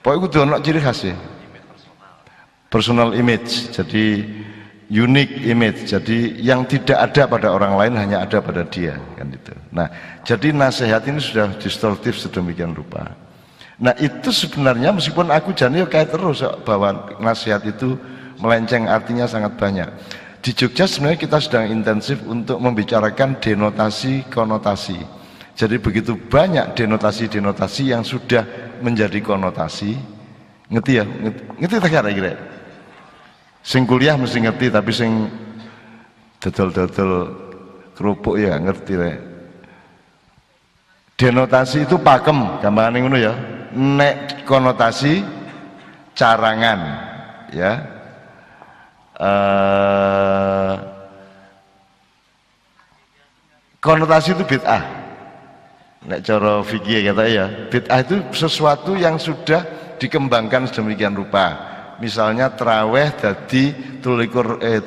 pokoknya kudu ono ciri khasnya. Personal image, jadi unique image, jadi yang tidak ada pada orang lain hanya ada pada dia, kan itu. Nah, jadi nasihat ini sudah distortif sedemikian rupa. Nah, itu sebenarnya meskipun aku jani kayak terus bahwa nasihat itu melenceng, artinya sangat banyak. Di Jogja sebenarnya kita sedang intensif untuk membicarakan denotasi konotasi. Jadi begitu banyak denotasi-denotasi yang sudah menjadi konotasi. Ngerti ya? Ngerti tak kira-kira? Sing kuliah mesti ngerti, tapi sing dodol-dodol kerupuk ya ngerti rek. Denotasi itu pakem, gampangan ngono ya. Nek konotasi carangan, ya. Konotasi itu bid'ah. Nek cara fikih kata ya, bid'ah itu sesuatu yang sudah dikembangkan sedemikian rupa. Misalnya terawih jadi 23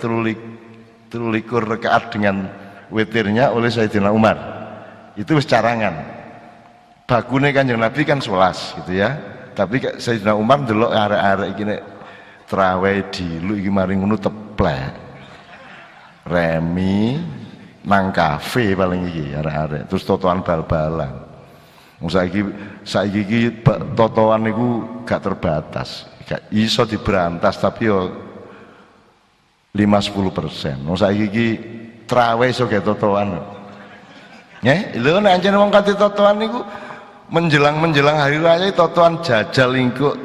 rakaat dengan witirnya oleh Sayyidina Umar. Itu carangan. Bakune Kanjeng Nabi kan 11 gitu ya. Tapi Sayyidina Umar ndelok arek-arek iki nek terawih dilu iki mari ngono teplek. Remi nang kafe paling iki arek-arek terus totoan bal-balan. Wong saiki iki totoan niku gak terbatas. Gak iso diberantas tapi yo 5-10%. Wong saiki iki trawe iso ge totoan. Nggih, lho nek anjen wong kate totoan niku menjelang hari raya totoan jajal engko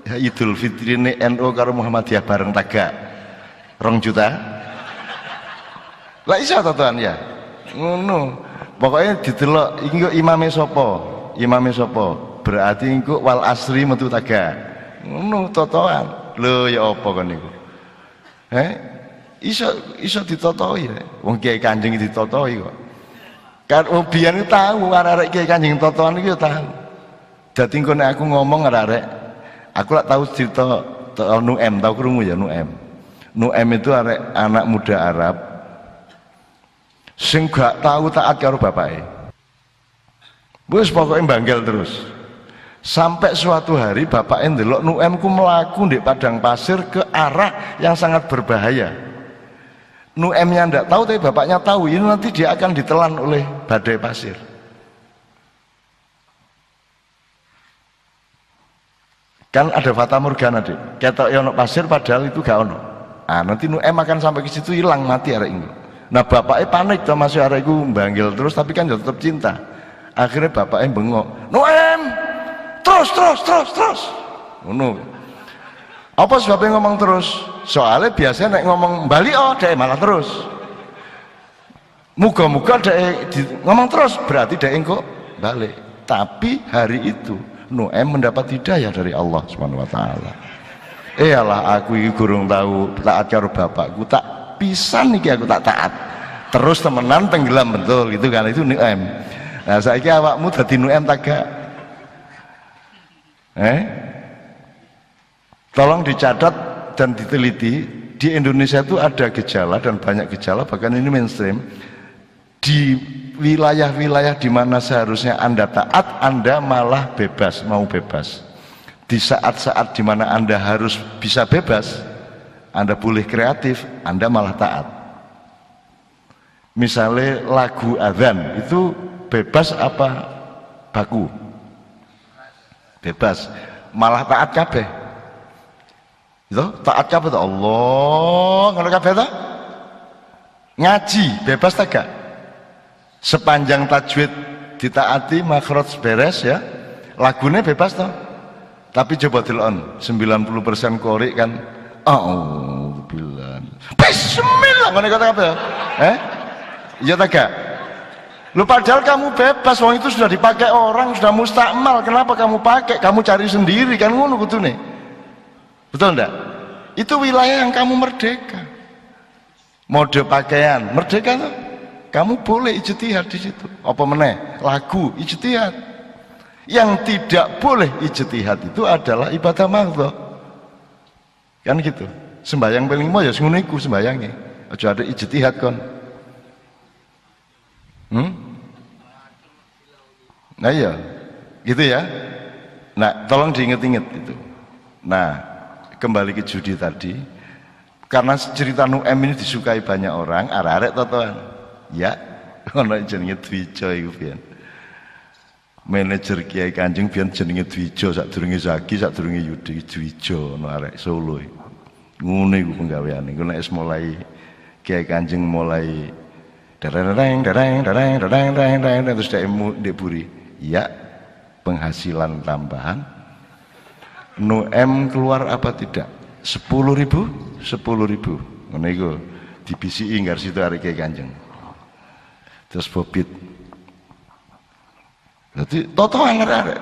Idul Fitrine NU karo Muhammadiyah bareng tagak 2 juta. Lah iso totoan ya. Ngono. Pokoknya didelok iki imame sapa? Imame sapa? Berarti engko wal asri metu tagak. Ngono totoan. Lho ya apa kon niku? Iso ditotoi rek. Wong Kiai Kanjeng ditotoi kok. Kan biyen tahu arek-arek Kiai Kanjeng totoan iki ya tahu. Dadi engko nek aku ngomong arek-arek, aku lak tahu cerita Nu'em, tahu krungu ya Nu'em. Nu'em itu arek anak muda Arab sing gak tahu taat karo bapake. Wis pokoke banggel terus. Sampai suatu hari bapaknya ndelok Nu'em ku melaku di padang pasir ke arah yang sangat berbahaya. Nu'emnya ndak tahu tapi bapaknya tahu ini nanti dia akan ditelan oleh badai pasir. Kan ada fata morgana dik, ketok ono pasir padahal itu gak ono. Ah nanti Nu'em akan sampai ke situ hilang mati arek ini. Nah bapaknya panik tuh masih arek iku mbanggil terus tapi kan tetap cinta. Akhirnya bapaknya bengok, Nu'em terus ngono. Apa sebabnya ngomong terus? Soalnya biasanya nek ngomong bali dek malah terus. Muga-muga dek ngomong terus berarti dek engko balik. Tapi hari itu Nu'em mendapat hidayah dari Allah Subhanahu wa taala. Iyalah aku iki gurung tahu taat karo bapakku, tak pisan iki aku tak taat. Terus temenan tenggelam betul gitu kan, itu Nu'em. Nah saiki awakmu dadi Nu'em tak gak? Tolong dicatat dan diteliti, di Indonesia itu ada gejala dan banyak gejala, bahkan ini mainstream. Di wilayah-wilayah di mana seharusnya Anda taat, Anda malah bebas, mau bebas. Di saat-saat di mana Anda harus bisa bebas, Anda boleh kreatif, Anda malah taat. Misalnya lagu adzan itu bebas apa baku? Bebas, malah taat kabeh. Itu taat kabeh to Allah, ngono kabeh to? Ngaji bebas ta gak? Sepanjang tajwid ditaati, makhraj beres ya. Lagune bebas to. Tapi coba delon 90% korek kan auzubillah. Bismillah ngono kabeh. Iya ta gak? Lu padahal kamu bebas, wong itu sudah dipakai orang, sudah mustakmal. Kenapa kamu pakai? Kamu cari sendiri kan ngono kudune. Betul enggak? Itu wilayah yang kamu merdeka. Mode pakaian, merdeka tuh. Kamu boleh ijtihad di situ. Apa meneh? Lagu, ijtihad. Yang tidak boleh ijtihad itu adalah ibadah mahdhah. Kan gitu. Sembayang ping 5 ya ngono iku sembayange. Aja ada ijtihad kon. Nah iya, gitu ya. Nah, tolong diinget-inget itu. Nah, kembali ke judi tadi, karena cerita Nu'em ini disukai banyak orang, arek-arek totoan. Ya, ono jenenge Dwijo iku pian. Manajer Kiai Kanjeng pian jenenge Dwijo, sadurunge Zaki, sadurunge Yudi, Dwijo ono arek Solo. Ngono iku penggaweane. Engko nek wis mulai Kiai Kanjeng mulai dereng terus ndek buri. Ya, penghasilan tambahan. Nu'em keluar apa tidak? 10.000, 10.000. Ngono iku dibisiki nggar situ arek Kiai Kanjeng. Terus bobit. Jadi totoan arek.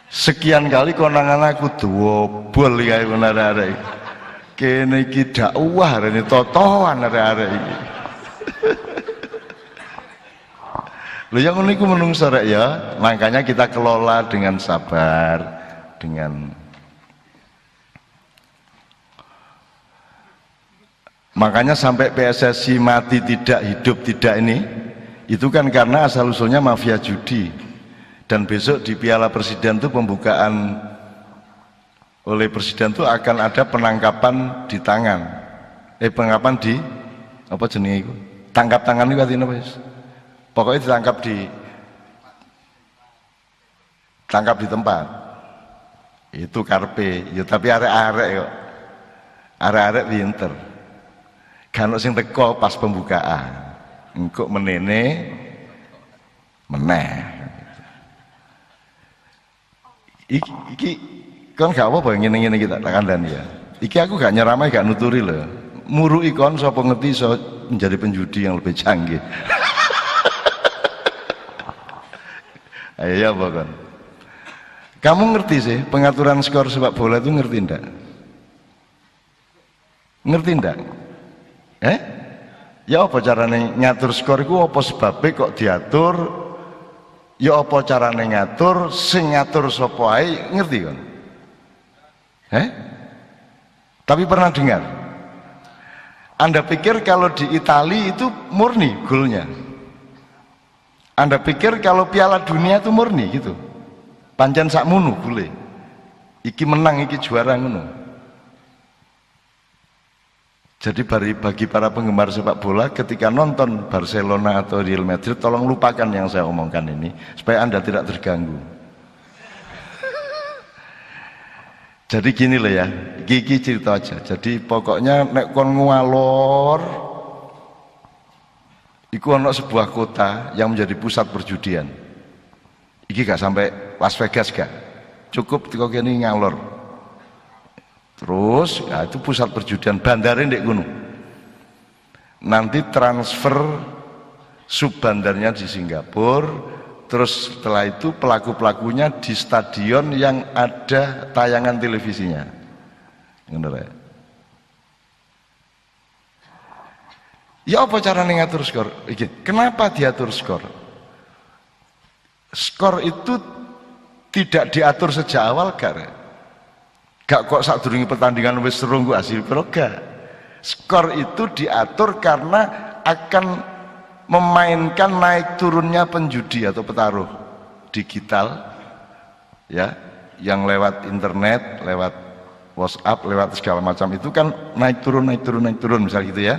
Sekian kali konangan aku dobol kae arek. Kene iki dakwah rene totoan arek-arek iki. Lho yang ngono iku menungso rek ya, makanya kita kelola dengan sabar, dengan makanya sampai PSSI mati tidak hidup tidak ini itu kan karena asal usulnya mafia judi. Dan besok di Piala Presiden itu pembukaan oleh Presiden itu akan ada penangkapan di tangan. Penangkapan di apa jenenge iku? Tangkap tangan itu artinya apa? Pokoknya ditangkap di tempat. Itu karpe, ya tapi arek-arek kok. Arek-arek pinter. Kan sing teko pas pembukaan. Engko meneh. Iki kon gak apa-apa ngene-ngene kita tak kandhani ya. Iki aku gak nyeramai gak nuturi lho. Muruki kon sapa ngerti iso menjadi penjudi yang lebih canggih. Ayo ya apa kon? Kamu ngerti sih pengaturan skor sepak bola itu ngerti ndak? Ngerti ndak? Ya apa carane ngatur skor iku apa sebabnya kok diatur? Ya apa carane ngatur, sing ngatur sapa ae ngerti kon? Tapi pernah dengar? Anda pikir kalau di Italia itu murni golnya? Anda pikir kalau Piala Dunia itu murni gitu? Pancen sakmono boleh. Iki menang, iki juara ngono. Jadi bagi para penggemar sepak bola ketika nonton Barcelona atau Real Madrid, tolong lupakan yang saya omongkan ini supaya Anda tidak terganggu. Jadi gini loh ya, gigi cerita aja. Jadi pokoknya nek kon ngalor, iku ono sebuah kota yang menjadi pusat perjudian. Iki gak sampai Las Vegas gak, cukup tiko kene ngalor. Terus ya itu pusat perjudian, bandarnya ndek gunung. Nanti transfer subbandarnya di Singapura. Terus setelah itu pelaku-pelakunya di stadion yang ada tayangan televisinya. Bener ya? Ya apa caranya ngatur skor? Kenapa diatur skor? Skor itu tidak diatur sejak awal gak kok sadurunge pertandingan wis seru nggo hasil proga. Skor itu diatur karena akan memainkan naik turunnya penjudi atau petaruh digital ya, yang lewat internet, lewat WhatsApp, lewat segala macam itu kan naik turun misal gitu ya.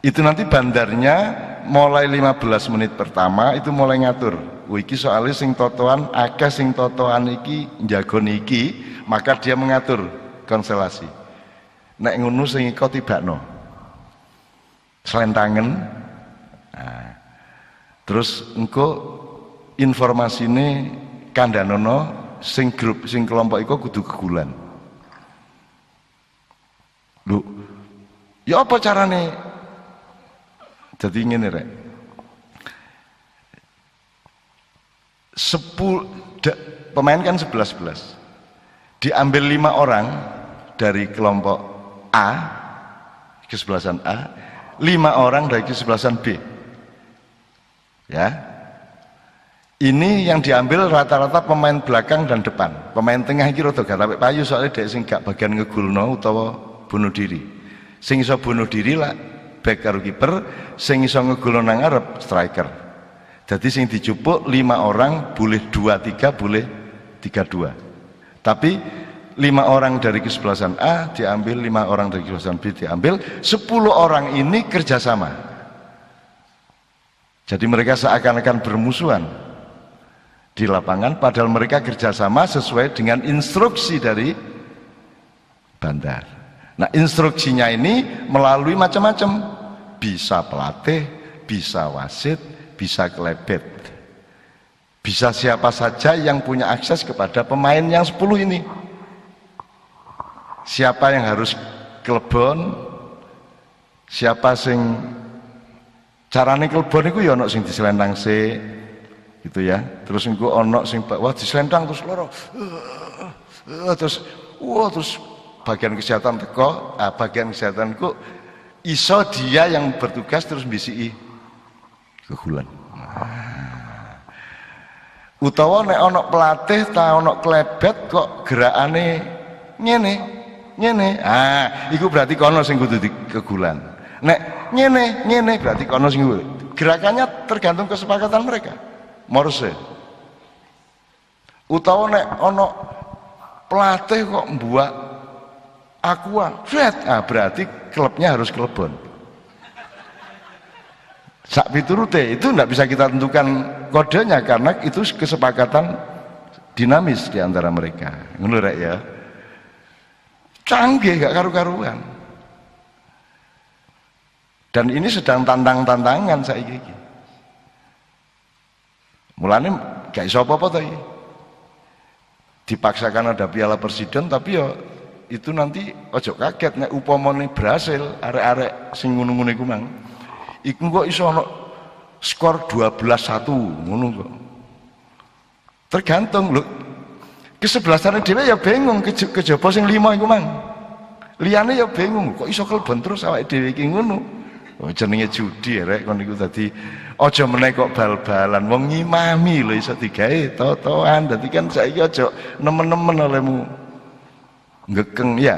Itu nanti bandarnya mulai 15 menit pertama itu mulai ngatur. Iki soalnya sing totoan akeh sing totoan iki njagon iki, maka dia mengatur konstelasi. Nek ngono sing iko tibakno. Selentangen. Nah, terus engko informasine kandhanono sing grup sing kelompok iku kudu kegulan. Lho, ya apa carane? Jadi ngene rek. Pemain kan 11. Diambil 5 orang dari kelompok A, kesebelasan A, 5 orang dari kesebelasan B. Ya. Ini yang diambil rata-rata pemain belakang dan depan. Pemain tengah iki rada gak tapi payu soalnya dhek sing gak bagian ngegulno utawa bunuh diri. Sing iso bunuh diri lah back karo kiper, sing iso ngegulno nang ngarep striker. Jadi sing dicupuk 5 orang, boleh 2-3, boleh 3-2. Tapi 5 orang dari kesebelasan A diambil, 5 orang dari kesebelasan B diambil, 10 orang ini kerjasama. Jadi mereka seakan-akan bermusuhan di lapangan, padahal mereka kerjasama sesuai dengan instruksi dari bandar. Nah, instruksinya ini melalui macam-macam, bisa pelatih, bisa wasit, bisa kelebet, bisa siapa saja yang punya akses kepada pemain yang 10 ini. Siapa yang harus klebon, siapa sing carane klebon itu ya ono sing diselendang sik gitu ya, terus engko ono sing wah diselendang terus loro terus bagian kesehatan teko, bagian kesehatan ku iso dia yang bertugas terus bisiki kegulan. Utawa nek ana pelatih ta ana klebet kok gerakane ngene. Iku berarti kono sing kudu kegulan. Nek ngene berarti kono sing gerakannya tergantung kesepakatan mereka. Morse. Utawa nek ana pelatih kok mbuak aqua, berarti klubnya harus klebon. Sak piturute itu tidak bisa kita tentukan kodenya karena itu kesepakatan dinamis di antara mereka. Ngono rek ya. Canggih gak karu-karuan. Dan ini sedang tantang-tantangan saiki iki. Mulane gak iso apa-apa to iki. Dipaksakan ada Piala Presiden tapi ya itu nanti ojo kaget nek upamane berhasil arek-arek sing ngono-ngono iku mang. Iku kok iso ono skor 12-1 ngono kok. Tergantung lho. Kesebelasan dhewe ya bingung kejaba sing 5 iku mang. Liyane ya bingung kok iso kelebon terus awake dhewe iki ngono. Oh jenenge judi rek kon iku dadi aja meneh kok bal-balan wong ngimami lho iso digawe totoan. Dadi kan saiki aja nemen-nemen olehmu ngekeng ya.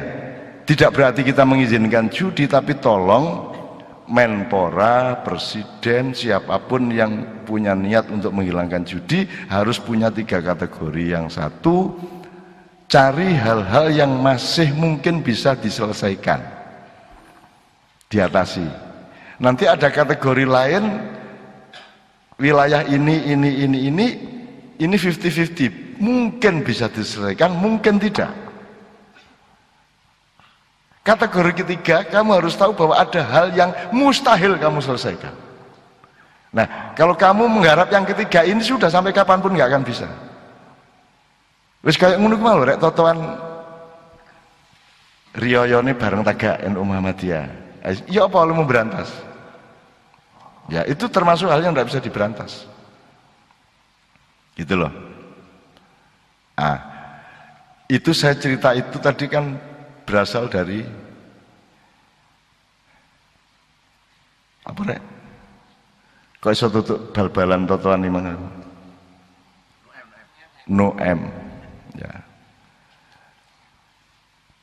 Tidak berarti kita mengizinkan judi tapi tolong Menpora, Presiden, siapapun yang punya niat untuk menghilangkan judi harus punya 3 kategori. Yang satu, cari hal-hal yang masih mungkin bisa diselesaikan, diatasi. Nanti ada kategori lain, wilayah ini 50-50, mungkin bisa diselesaikan, mungkin tidak. Kategori ketiga, kamu harus tahu bahwa ada hal yang mustahil kamu selesaikan. Nah, kalau kamu mengharap yang ketiga ini sudah sampai kapanpun nggak akan bisa. Wis kayak ngono ku mau rek totoan riyoyone bareng tagak NU Muhammadiyah. Ya apa lu mau berantas? Ya, itu termasuk hal yang tidak bisa diberantas. Gitu loh. Itu saya cerita itu tadi kan berasal dari apa rek? Kok iso tutuk bal-balan totoan mana? No M. Ya.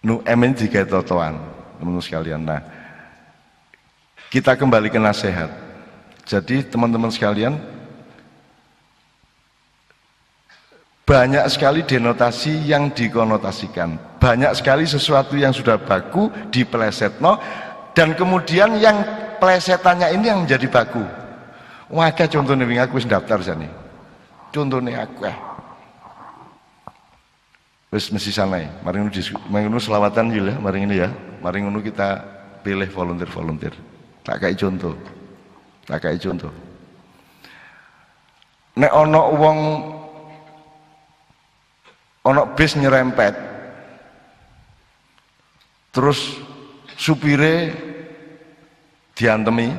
No M ini juga totoan, teman-teman sekalian. Nah, kita kembali ke nasihat. Jadi teman-teman sekalian, banyak sekali denotasi yang dikonotasikan, banyak sekali sesuatu yang sudah baku dipelesetno, dan kemudian yang pelesetannya ini yang menjadi baku. Wah, contohnya wing aku wis daftar jane. Contohnya aku wis mesti sana ya. Mari ngono selawatan ya, mari ini ya. Mari ngono kita pilih volunteer. Tak kayak contoh. Nek ono bis nyerempet, terus supire diantemi,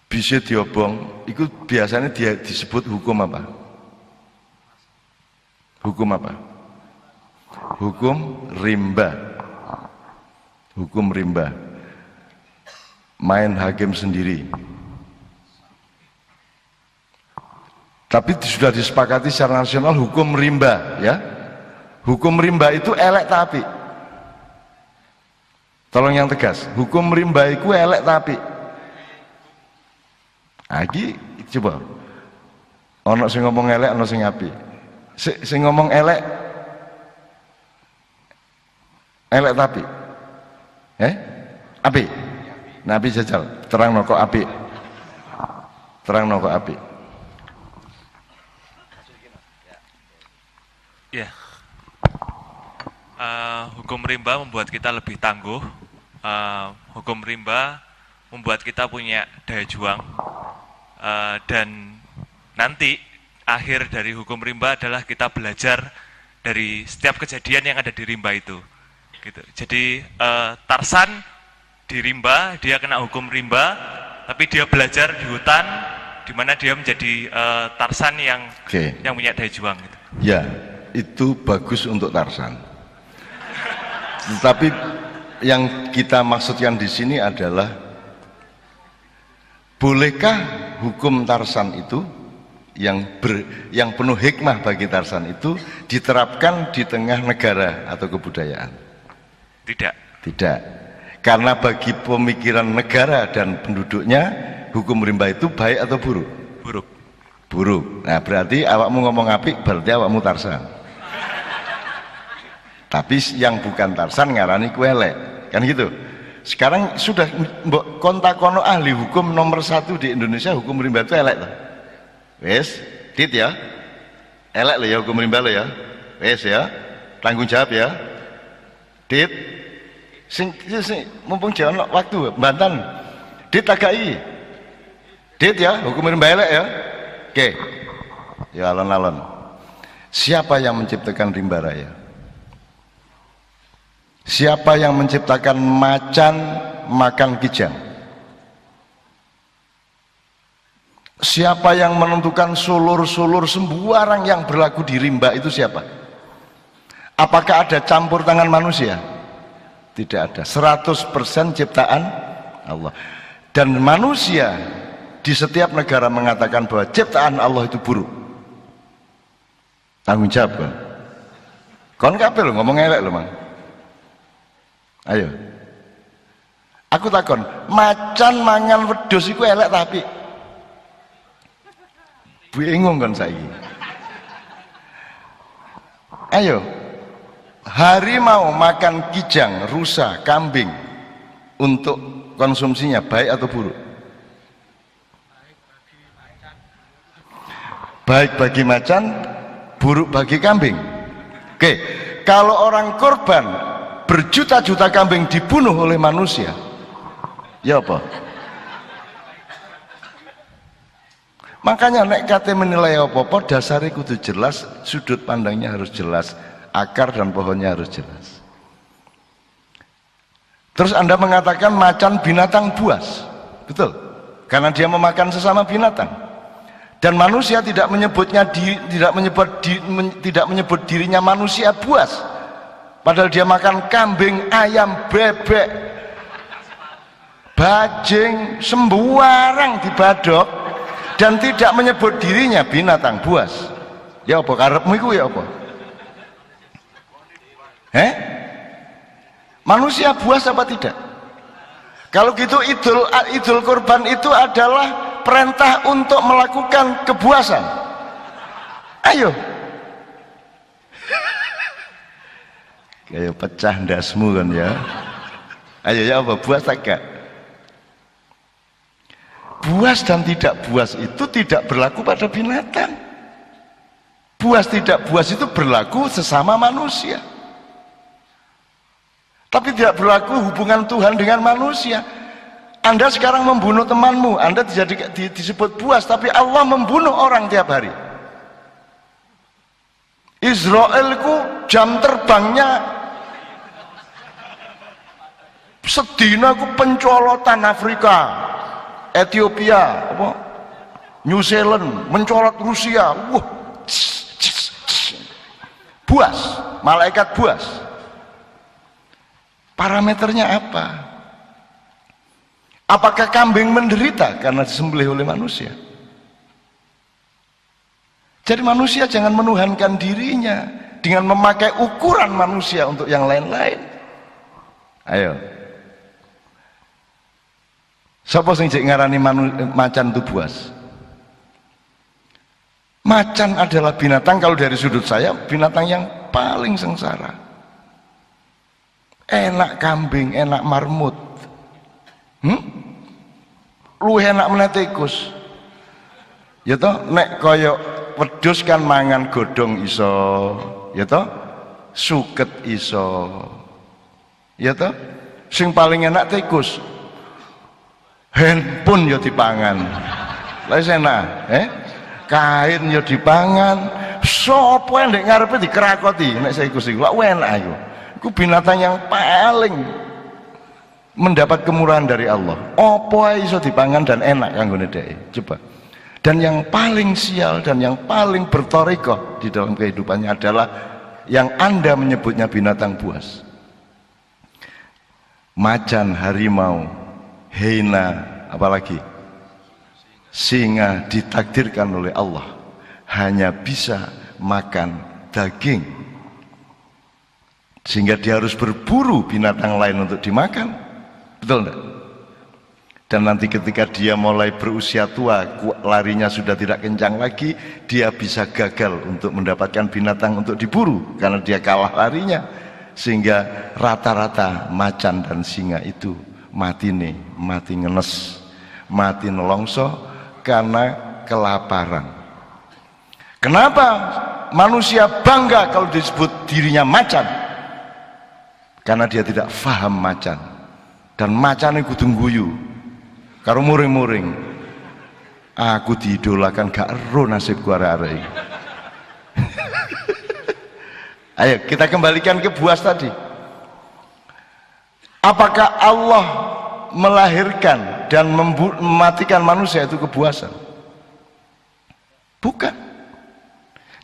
bisnya diobong, itu biasanya dia disebut hukum apa? Hukum apa? Hukum rimba. Hukum rimba. Main hakim sendiri. Tapi sudah disepakati secara nasional hukum rimba, ya. Hukum rimba itu elek tapi. Tolong yang tegas. Hukum rimba itu elek tapi. Lagi coba. Ono sing ngomong elek, ono sing apik. Sing ngomong elek tapi. Apik. Nabi jajal. Terang noko apik. Terang noko apik. Ya, hukum rimba membuat kita lebih tangguh. Hukum rimba membuat kita punya daya juang. Dan nanti akhir dari hukum rimba adalah kita belajar dari setiap kejadian yang ada di rimba itu. Gitu. Jadi Tarsan di rimba, dia kena hukum rimba, tapi dia belajar di hutan, di mana dia menjadi Tarsan yang punya daya juang. Gitu. Ya. Itu bagus untuk Tarsan. Tetapi yang kita maksudkan di sini adalah bolehkah hukum Tarsan itu yang penuh hikmah bagi Tarsan itu diterapkan di tengah negara atau kebudayaan? Tidak. Tidak. Karena bagi pemikiran negara dan penduduknya hukum rimba itu baik atau buruk? Buruk. Buruk. Nah, berarti awakmu ngomong apik berarti awakmu Tarsan. Tapi yang bukan Tarsan ngarani kuelek, kan gitu. Sekarang sudah kontak-kono ahli hukum nomor 1 di Indonesia, hukum rimba itu elek tuh. Wes, dit ya, elek lo ya hukum rimba lo ya. Wes ya, tanggung jawab ya. Dit, sing mumpung jalan waktu, Banten. Dit tagai. Dit ya, hukum rimba elek ya. Oke, ya alon-alon. Siapa yang menciptakan rimba raya? Siapa yang menciptakan macan makan kijang? Siapa yang menentukan sulur-sulur sembarang yang berlaku di rimba itu siapa? Apakah ada campur tangan manusia? Tidak ada. 100% ciptaan Allah. Dan manusia di setiap negara mengatakan bahwa ciptaan Allah itu buruk. Tanggung jawab kan? Kon kabeh lho ngomong elek lho, Mang. Ayo. Aku takon, macan mangan wedhus iku elek tapi. Bingung kan saiki. Ayo. Harimau makan kijang, rusa, kambing untuk konsumsinya baik atau buruk? Baik bagi macan, buruk bagi kambing. Oke, kalau orang korban berjuta-juta kambing dibunuh oleh manusia, ya apa? Makanya nek kate menilai apa-apa dasarnya kudu jelas, sudut pandangnya harus jelas, akar dan pohonnya harus jelas. Terus Anda mengatakan macan binatang buas, betul? Karena dia memakan sesama binatang. Dan manusia tidak menyebut dirinya manusia buas. Padahal dia makan kambing, ayam, bebek, bajing, sembarang di badok dan tidak menyebut dirinya binatang buas. Ya apa karepmu iku ya apa? Manusia buas apa tidak? Kalau gitu idul kurban itu adalah perintah untuk melakukan kebuasan. Ayo. Kayak pecah ndasmu kan ya. Ayo ya apa buas tak gak? Buas dan tidak buas itu tidak berlaku pada binatang. Buas tidak buas itu berlaku sesama manusia. Tapi tidak berlaku hubungan Tuhan dengan manusia. Anda sekarang membunuh temanmu, Anda disebut buas, tapi Allah membunuh orang tiap hari. Israelku jam terbangnya sedina ku pencolotan Afrika, Ethiopia, New Zealand, mencolot Rusia. Wah, buas, malaikat buas. Parameternya apa? Apakah kambing menderita karena disembelih oleh manusia? Jadi manusia jangan menuhankan dirinya dengan memakai ukuran manusia untuk yang lain-lain. Ayo. Sapa sing cek ngarani macan itu buas? Macan adalah binatang, kalau dari sudut saya, binatang yang paling sengsara. Enak kambing, enak marmut. Lu enak meneh tikus. Ya toh, nek koyok wedhus kan mangan godhong iso, ya toh? Suket iso. Ya toh? Sing paling enak tikus. Handphone ya dipangan. Lah enak, kain ya dipangan. Sopo yang ndek ngarepe dikerakoti nek tikus iku. Lah enak iku. Iku binatang yang paling mendapat kemurahan dari Allah. Apa ae iso dipangan dan enak kanggone dhek. Coba. Dan yang paling sial dan yang paling bertorikoh di dalam kehidupannya adalah yang Anda menyebutnya binatang buas. Macan, harimau, hyena, apalagi singa ditakdirkan oleh Allah hanya bisa makan daging, sehingga dia harus berburu binatang lain untuk dimakan. Betul enggak? Dan nanti ketika dia mulai berusia tua, larinya sudah tidak kencang lagi, dia bisa gagal untuk mendapatkan binatang untuk diburu karena dia kalah larinya. Sehingga rata-rata macan dan singa itu mati ngenes, mati nelongso karena kelaparan. Kenapa manusia bangga kalau disebut dirinya macan? Karena dia tidak faham macan. Dan macan itu kudu guyu karo muring-muring. Aku diidolakan gak ero nasibku arek-arek iki. Ayo kita kembalikan ke buas tadi. Apakah Allah melahirkan dan mematikan manusia itu kebuasan? Bukan.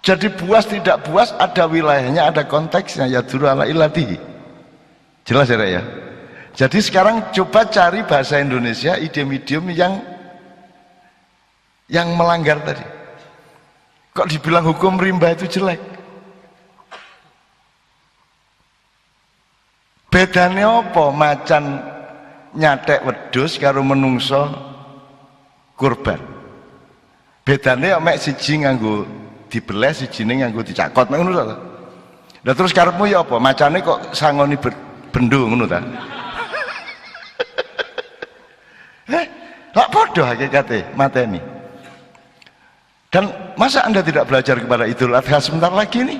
Jadi buas tidak buas ada wilayahnya, ada konteksnya, ya duru ala ilatihi. Jelas ya Rek ya? Jadi sekarang coba cari bahasa Indonesia idiom-idiom yang melanggar tadi. Kok dibilang hukum rimba itu jelek? Bedane apa macan nyatek wedhus karo menungso kurban? Bedane mek siji nganggo dibelah, sijine nganggo dicakot, mek ngono ta. Lah terus karepmu ya apa? Macane kok sangoni bendo ngono ta? Lah podo hakikate mateni. Dan masa Anda tidak belajar kepada Idul Adha sebentar lagi nih?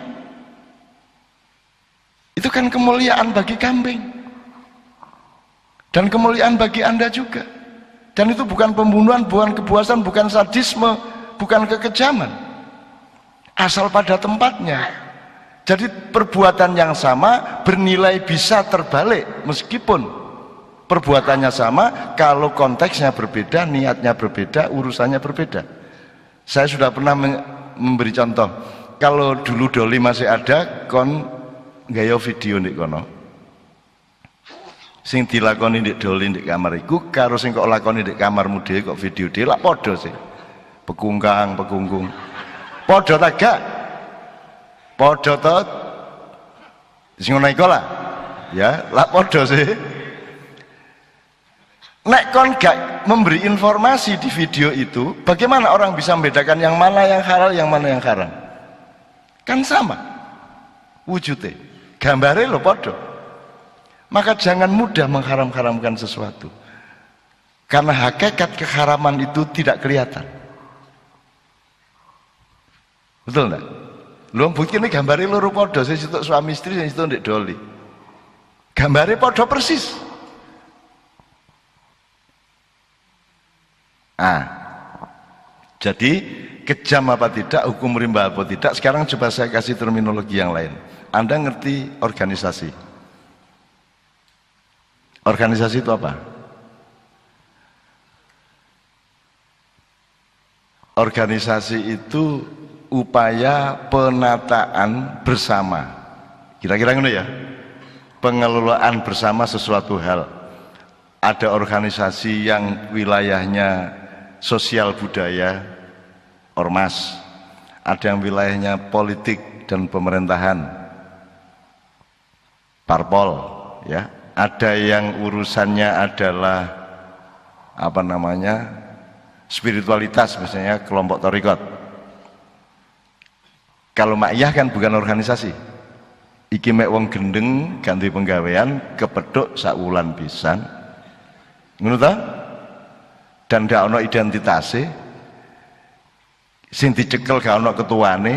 Itu kan kemuliaan bagi kambing. Dan kemuliaan bagi Anda juga. Dan itu bukan pembunuhan, bukan kebuasan, bukan sadisme, bukan kekejaman. Asal pada tempatnya. Jadi perbuatan yang sama bernilai bisa terbalik meskipun perbuatannya sama, kalau konteksnya berbeda, niatnya berbeda, urusannya berbeda. Saya sudah pernah memberi contoh. Kalau dulu Doli masih ada, kon gaya video ndek kono. Sing dilakoni ndek Doli ndek kamar iku karo sing kok lakoni ndek kamarmu dhewe kok video dhewe lak padha sih. Pekungkang. Padha ta gak? Padha to. Sing ngono iku lah. Ya, lak padha sih. Nek kon gak memberi informasi di video itu, bagaimana orang bisa membedakan yang mana yang halal, yang mana yang haram? Kan sama wujudnya, gambarnya lo podo. Maka jangan mudah mengharam-haramkan sesuatu, karena hakikat keharaman itu tidak kelihatan. Betul enggak? Lo bukti ini gambarnya lo podo, saya situ suami istri, saya situ ndek Doli. Gambarnya podo persis. Jadi kejam apa tidak, hukum rimba apa tidak. Sekarang coba saya kasih terminologi yang lain. Anda ngerti organisasi? Organisasi itu apa? Organisasi itu upaya penataan bersama. Kira-kira ngono ya? Pengelolaan bersama sesuatu hal. Ada organisasi yang wilayahnya sosial budaya, ormas. ada yang wilayahnya politik dan pemerintahan, parpol, ya. Ada yang urusannya adalah apa namanya, spiritualitas, misalnya kelompok thariqat. Kalau makyah kan bukan organisasi. Iki mek wong gendeng ganti penggawean kepethuk sak wulan pisan. Ngono ta? Dan gak ono identitase. Sing dicekel gak ono ketuane.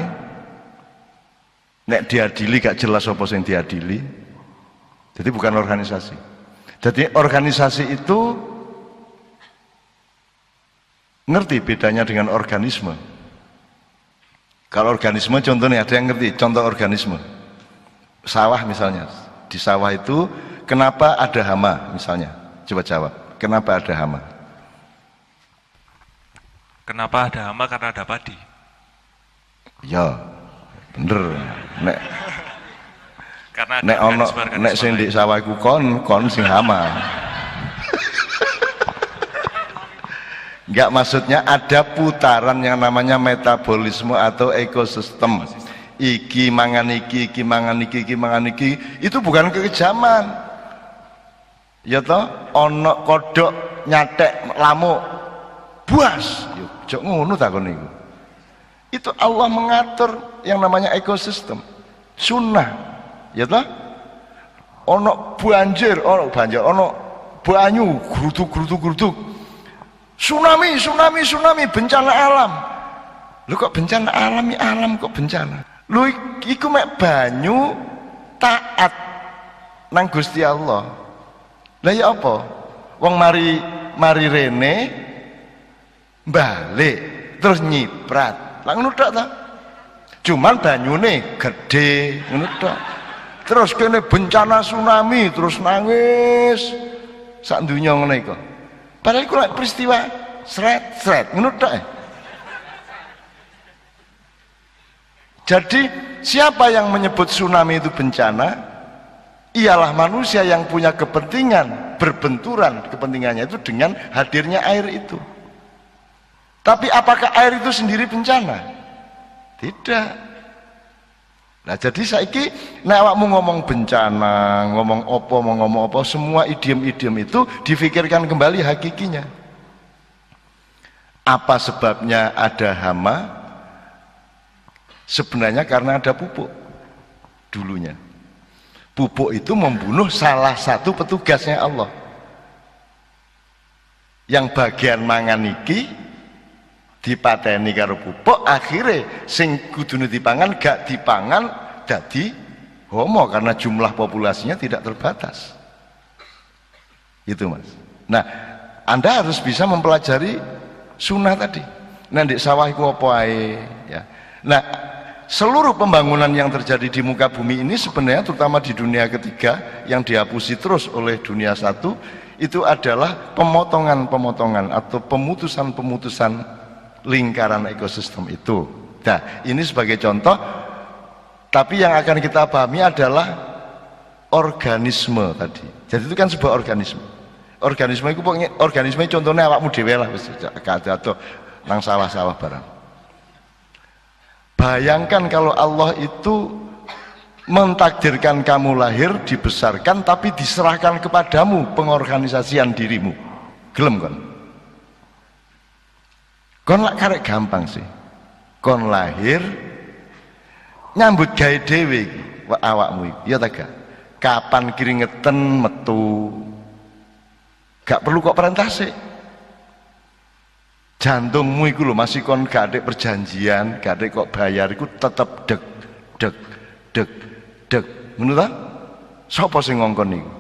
Nek diadili gak jelas apa sing diadili. Jadi bukan organisasi. Jadi organisasi itu ngerti bedanya dengan organisme. Kalau organisme contohnya ada yang ngerti contoh organisme. Sawah misalnya. Di sawah itu kenapa ada hama misalnya? Coba jawab. Kenapa ada hama? Kenapa ada hama? Karena ada padi. Ya, bener. Karena nek ono nek sing di sawahku kon sing hama. Enggak, maksudnya ada putaran yang namanya metabolisme atau ekosistem. Iki mangan iki, iki mangan iki, iki mangan iki. Itu bukan kekejaman. Ya toh, ono kodok nyatek lamuk. Buas. Yo, jok ngono takon niku. Itu Allah mengatur yang namanya ekosistem. Sunnah. Ya toh? Ono banjir, ono banyu, geruduk. Tsunami, bencana alam. Lu kok bencana alam kok bencana? Lu iku mek banyu taat nang Gusti Allah. Lah ya apa? Wong mari rene balik terus nyiprat. Lah ngono tok ta? Cuman banyune gede ngono tok. Terus kene bencana tsunami terus nangis sak dunya ngene iku. Padahal iku peristiwa sret ngono tok. Jadi siapa yang menyebut tsunami itu bencana? Ialah manusia yang punya kepentingan, berbenturan kepentingannya itu dengan hadirnya air itu. Tapi apakah air itu sendiri bencana? Tidak. Nah jadi saiki nek awakmu ngomong bencana, ngomong apa, semua idiom-idiom itu difikirkan kembali hakikinya. Apa sebabnya ada hama? Sebenarnya karena ada pupuk dulunya. Pupuk itu membunuh salah satu petugasnya Allah. Yang bagian mangan iki dipateni karo pupuk, akhirnya sing kudune dipangan gak dipangan dadi homo karena jumlah populasinya tidak terbatas. Itu Mas. Nah, Anda harus bisa mempelajari sunnah tadi. Nah, di sawah iku apa ae ya. Nah, seluruh pembangunan yang terjadi di muka bumi ini sebenarnya terutama di dunia ketiga yang dihapusi terus oleh dunia satu itu adalah pemotongan atau pemutusan lingkaran ekosistem itu. Nah, ini sebagai contoh, tapi yang akan kita pahami adalah organisme tadi. Jadi itu kan sebuah organisme. Organisme itu pokoknya organisme contohnya awakmu dhewe lah wis atau nang sawah-sawah barang. Bayangkan kalau Allah itu mentakdirkan kamu lahir, dibesarkan, tapi diserahkan kepadamu pengorganisasian dirimu. Gelem kon? Kon lak karek gampang sih. Kon lahir, nyambut gawe dhewe awakmu iki. Ya ta gak? Kapan keringetan metu. Gak perlu kok perintah sih. Jantungmu itu loh masih kon gak ada perjanjian, gak ada kok bayar, itu tetap deg. Menurut tak? Siapa sing ngongkon itu?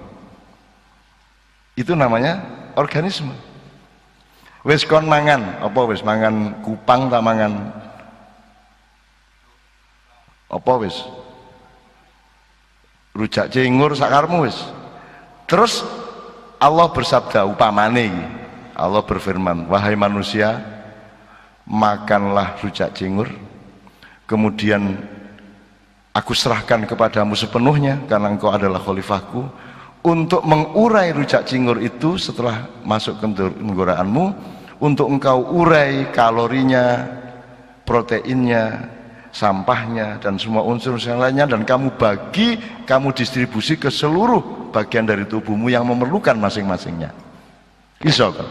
Itu namanya organisme. Wis kon mangan, apa wis mangan kupang tak mangan? Apa wis? Rujak cingur sakarmu wis. Terus Allah bersabda upamane iki. Allah berfirman, wahai manusia, makanlah rujak cingur, kemudian aku serahkan kepadamu sepenuhnya karena engkau adalah khalifahku untuk mengurai rujak cingur itu setelah masuk ke tenggorokanmu, untuk engkau urai kalorinya, proteinnya, sampahnya, dan semua unsur yang lainnya, dan kamu bagi, kamu distribusi ke seluruh bagian dari tubuhmu yang memerlukan masing-masingnya. Iso kan?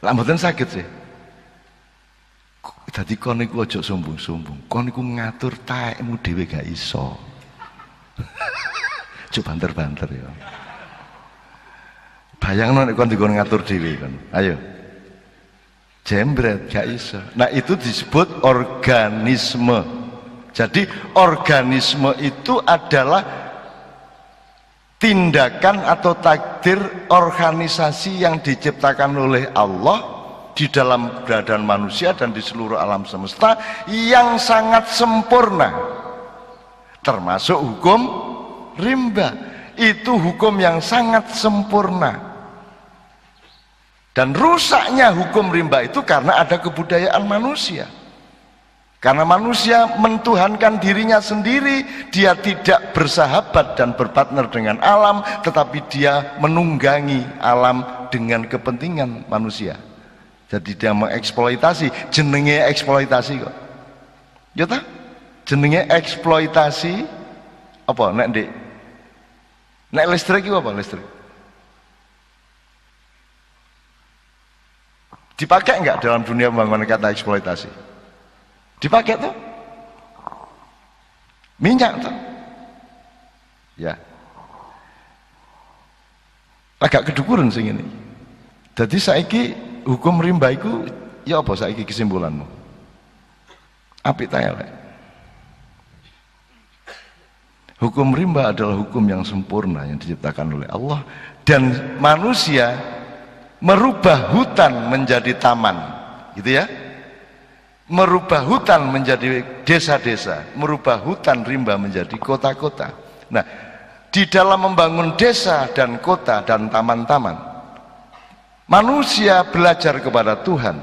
Lah mboten sakit sih. Dadi kon niku aja sombong-sombong. Kon niku ngatur taekmu dhewe gak iso. Coba banter-banter ya. Bayangno nek kon dikon ngatur dhewe kan. Ayo. Jembret gak iso. Nah, itu disebut organisme. Jadi organisme itu adalah tindakan atau takdir organisasi yang diciptakan oleh Allah di dalam keberadaan manusia dan di seluruh alam semesta yang sangat sempurna, termasuk hukum rimba. Itu hukum yang sangat sempurna, dan rusaknya hukum rimba itu karena ada kebudayaan manusia. Karena manusia mentuhankan dirinya sendiri, dia tidak bersahabat dan berpartner dengan alam, tetapi dia menunggangi alam dengan kepentingan manusia. Jadi dia mengeksploitasi, jenenge eksploitasi kok. Ya ta? Jenenge eksploitasi apa nek Dik? Nek listrik itu apa listrik? Dipakai enggak dalam dunia pembangunan kata eksploitasi? Dipakai tuh? Minyak tuh? Ya. Agak kedukuran sing ini. Jadi saiki hukum rimba itu ya apa saiki kesimpulanmu? Apik ta elek? Hukum rimba adalah hukum yang sempurna yang diciptakan oleh Allah, dan manusia merubah hutan menjadi taman, gitu ya. Merubah hutan menjadi desa-desa, merubah hutan rimba menjadi kota-kota. Nah, di dalam membangun desa dan kota dan taman-taman, manusia belajar kepada Tuhan,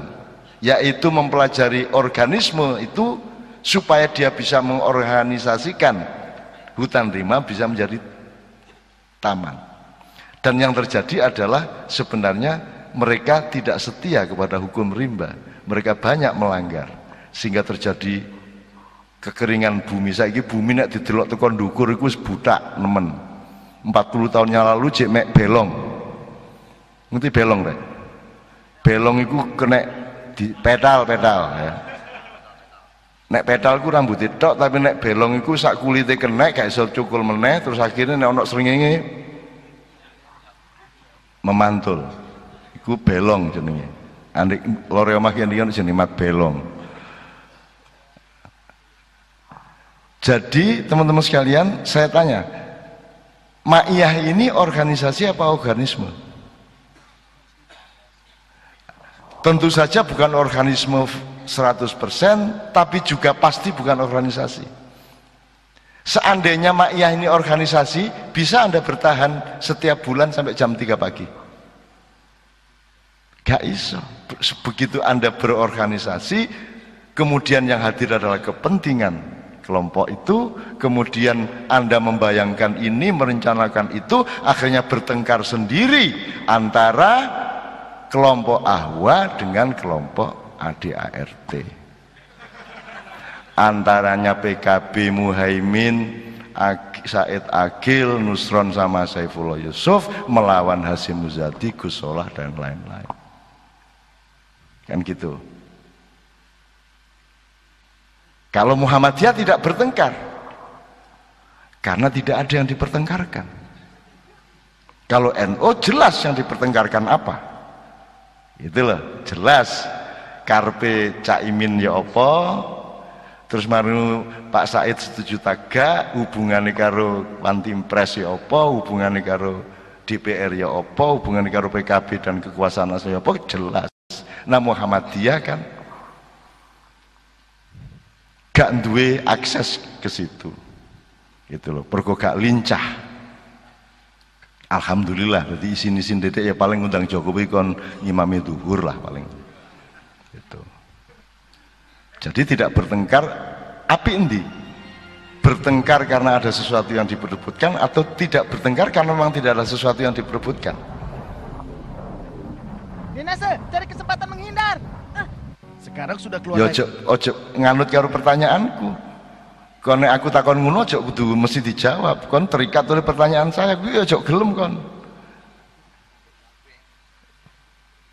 yaitu mempelajari organisme itu supaya dia bisa mengorganisasikan hutan rimba bisa menjadi taman. Dan yang terjadi adalah sebenarnya mereka tidak setia kepada hukum rimba, mereka banyak melanggar, sehingga terjadi kekeringan bumi. Saiki bumi nek didelok tekan ndukur iku wis butak nemen. 40 tahun yang lalu jek mek belong. Ngerti belong rek? Belong iku kena di pedal-pedal ya. Nek pedal ku rambut tok, tapi nek belong iku sak kulite kena gak iso cukul meneh, terus akhirnya nek ana srengenge memantul. Iku belong jenenge. Andek lore omah kene jenenge mat belong. Jadi teman-teman sekalian, saya tanya, Ma'iyah ini organisasi apa organisme? Tentu saja bukan organisme 100%, tapi juga pasti bukan organisasi. Seandainya Ma'iyah ini organisasi, bisa Anda bertahan setiap bulan sampai jam 3 pagi? Gak iso. Begitu Anda berorganisasi, kemudian yang hadir adalah kepentingan kelompok itu, kemudian Anda membayangkan ini, merencanakan itu, akhirnya bertengkar sendiri antara kelompok Ahwa dengan kelompok ADART, antaranya PKB Muhaimin, Said Agil, Nusron sama Saifullah Yusuf melawan Hasyim Muzadi, Gus Solah dan lain-lain. Kan gitu. Kalau Muhammadiyah tidak bertengkar, karena tidak ada yang dipertengkarkan. Kalau NU jelas yang dipertengkarkan apa? Itulah jelas. Karpe Caimin ya apa, terus maru Pak Said setuju taga, hubungannya karo Wantimpres ya apa, hubungannya karo DPR ya apa, hubungannya karo PKB dan kekuasaan asli ya apa, jelas. Nah Muhammadiyah kan gak duwe akses ke situ, gitu loh, pergo gak lincah. Alhamdulillah, jadi isin-isin dedek ya paling undang Jokowi kon ngimami duhur lah paling. Gitu. Jadi tidak bertengkar, api endi? Bertengkar karena ada sesuatu yang diperebutkan, atau tidak bertengkar karena memang tidak ada sesuatu yang diperebutkan? Dinase, cari kesempatan menghindar. Sekarang sudah keluar Ya lagi. ojo nganut karo pertanyaanku. Kon nek aku takon ngono ojo kudu mesti dijawab. Kon terikat oleh pertanyaan saya, kuwi ojo gelem kon.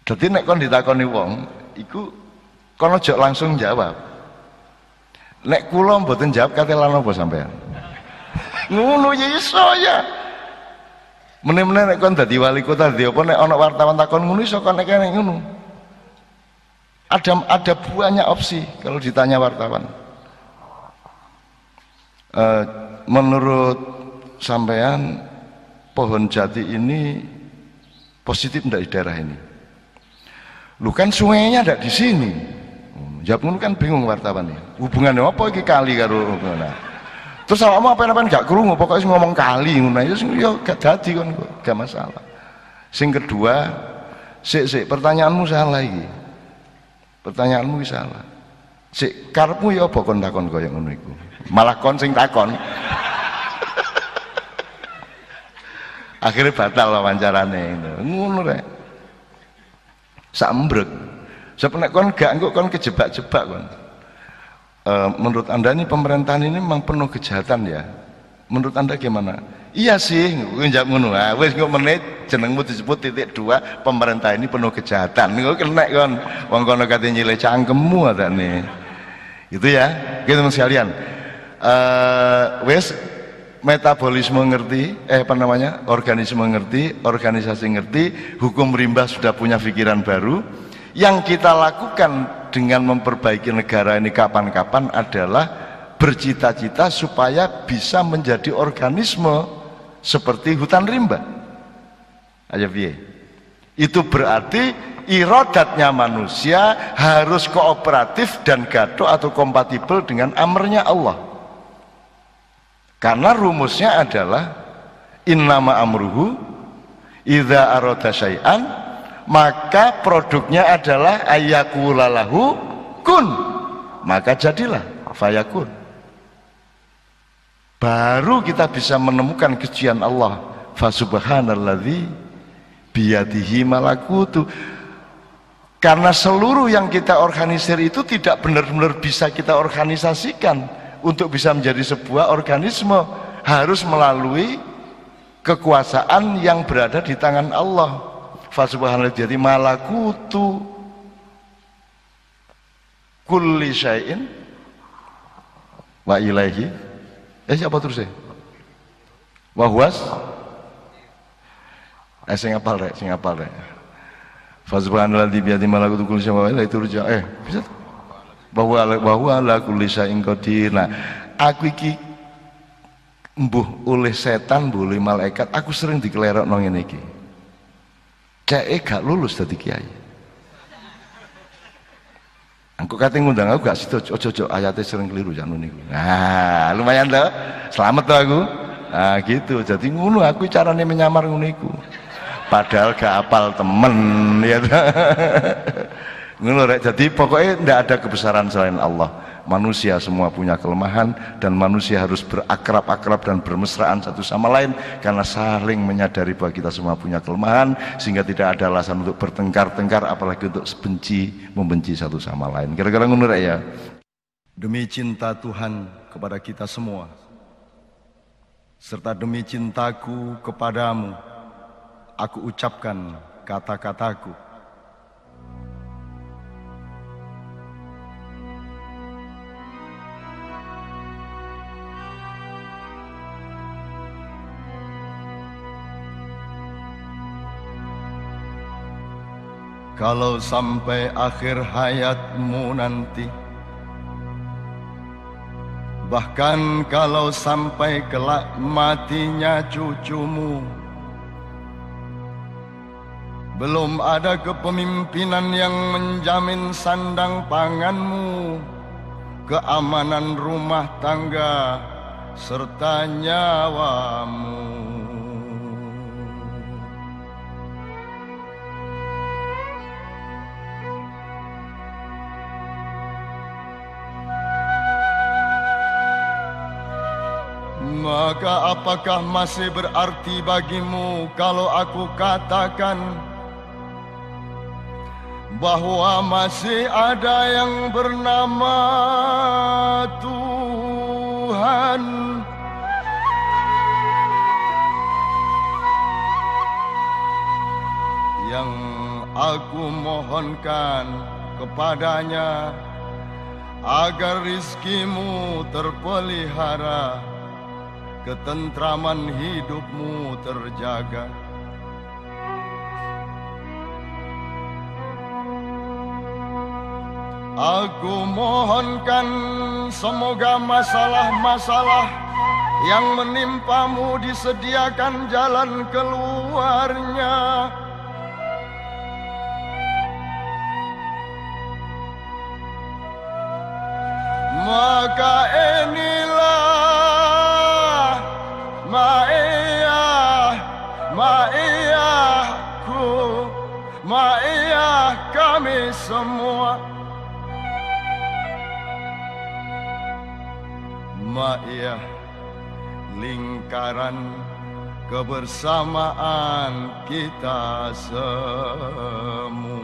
Dadi nek kon ditakoni wong, iku kon ojo langsung jawab. Nek kula mboten jawab kate lan apa sampean? Ngono ya iso ya. Meneh-meneh nek kon dadi wali kota dadi apa nek ana wartawan takon ngono iso kon nek kene ngono. Ada banyak opsi kalau ditanya wartawan. Menurut sampean pohon jati ini positif enggak di daerah ini? Lu kan sungainya enggak di sini. Jawab ngono kan bingung wartawan nih. Hubungannya apa iki kali karo ngono. Terus awakmu apa-apa gak krungu, pokoknya ngomong kali ngono ya gak dadi kon gak masalah. Sing kedua, sik pertanyaanmu salah iki. Pertanyaanmu salah. Sik karepmu ya apa kon takon kaya ngono iku. Malah kon sing takon. Akhirnya batal wawancarane ngono rek. Sak mbrek. Sebab nek kon gak engko kon kejebak-jebak kon. Menurut Anda ini pemerintahan ini memang penuh kejahatan ya? Menurut Anda gimana? Iya sih, gue jawab ngono. Wes kok menit jenengmu disebut titik 2, pemerintah ini penuh kejahatan. Gue kena kon, wong kono kate nyilih cangkemmu adane. Itu ya, gitu teman sekalian. Wes metabolisme ngerti, organisme ngerti, organisasi ngerti, hukum rimba sudah punya pikiran baru. Yang kita lakukan dengan memperbaiki negara ini kapan-kapan adalah bercita-cita supaya bisa menjadi organisme seperti hutan rimba. Ayo piye? Itu berarti irodatnya manusia harus kooperatif dan gaduh atau kompatibel dengan amrnya Allah. Karena rumusnya adalah innama amruhu idza arada syai'an, maka produknya adalah ayyakulalahu kun, maka jadilah fayakun. Baru kita bisa menemukan kesucian Allah. Fasubhanalladzi biyadihi malakutu. Karena seluruh yang kita organisir itu tidak benar-benar bisa kita organisasikan untuk bisa menjadi sebuah organisme, harus melalui kekuasaan yang berada di tangan Allah. Fasubhanalladzi jadi malakutu kulli syai'in wa ilaihi. Siapa terus ya? Wa huwas. Sing apal rek. Fasubhanalladzi biyadihi malakutu kulli syai'in wa ilaihi turja. Bisa. Bahwa ala kulli syai'in qadir. Nah, aku iki mbuh oleh setan, mbuh oleh malaikat, aku sering dikelerok nang ngene iki. Cek gak lulus dadi kiai. Engko kate ngundang aku gak sido, ojo ayate sering keliru jan niku. Nah, lumayan toh. Selamat toh aku. Nah, gitu. Jadi ngono aku carane menyamar ngono iku. Padahal gak apal temen ya. Ngono rek. Jadi pokoknya ndak ada kebesaran selain Allah. Manusia semua punya kelemahan dan manusia harus berakrab-akrab dan bermesraan satu sama lain karena saling menyadari bahwa kita semua punya kelemahan, sehingga tidak ada alasan untuk bertengkar-tengkar apalagi untuk membenci satu sama lain. Kira-kira ngono rek ya. Demi cinta Tuhan kepada kita semua serta demi cintaku kepadamu, aku ucapkan kata-kataku. Kalau sampai akhir hayatmu nanti, bahkan kalau sampai kelak matinya cucumu, belum ada kepemimpinan yang menjamin sandang panganmu, keamanan rumah tangga, serta nyawamu. Maka apakah masih berarti bagimu kalau aku katakan bahwa masih ada yang bernama Tuhan. Yang aku mohonkan kepadanya agar rizkimu terpelihara, ketentraman hidupmu terjaga. Aku mohonkan semoga masalah-masalah yang menimpamu disediakan jalan keluarnya. Maka inilah ma'iyah kami semua. Ma'iyah lingkaran kebersamaan kita semua.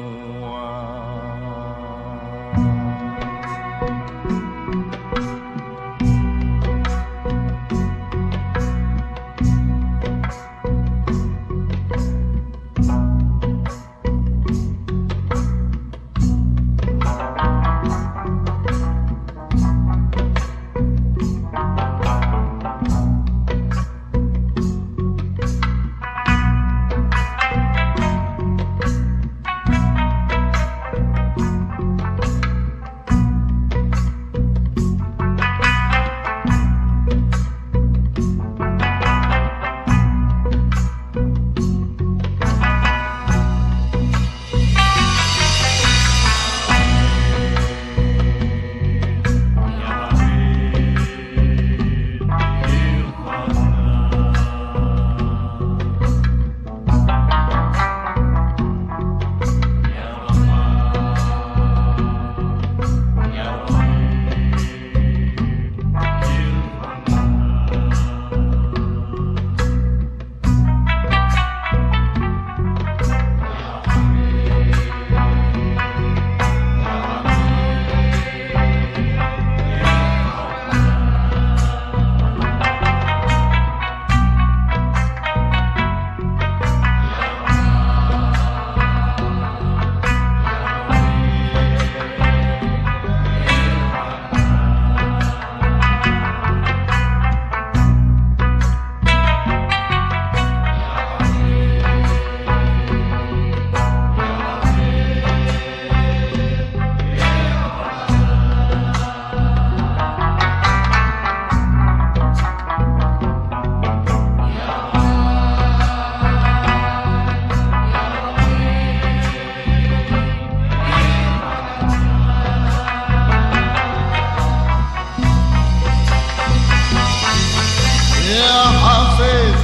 Ya Hafiz,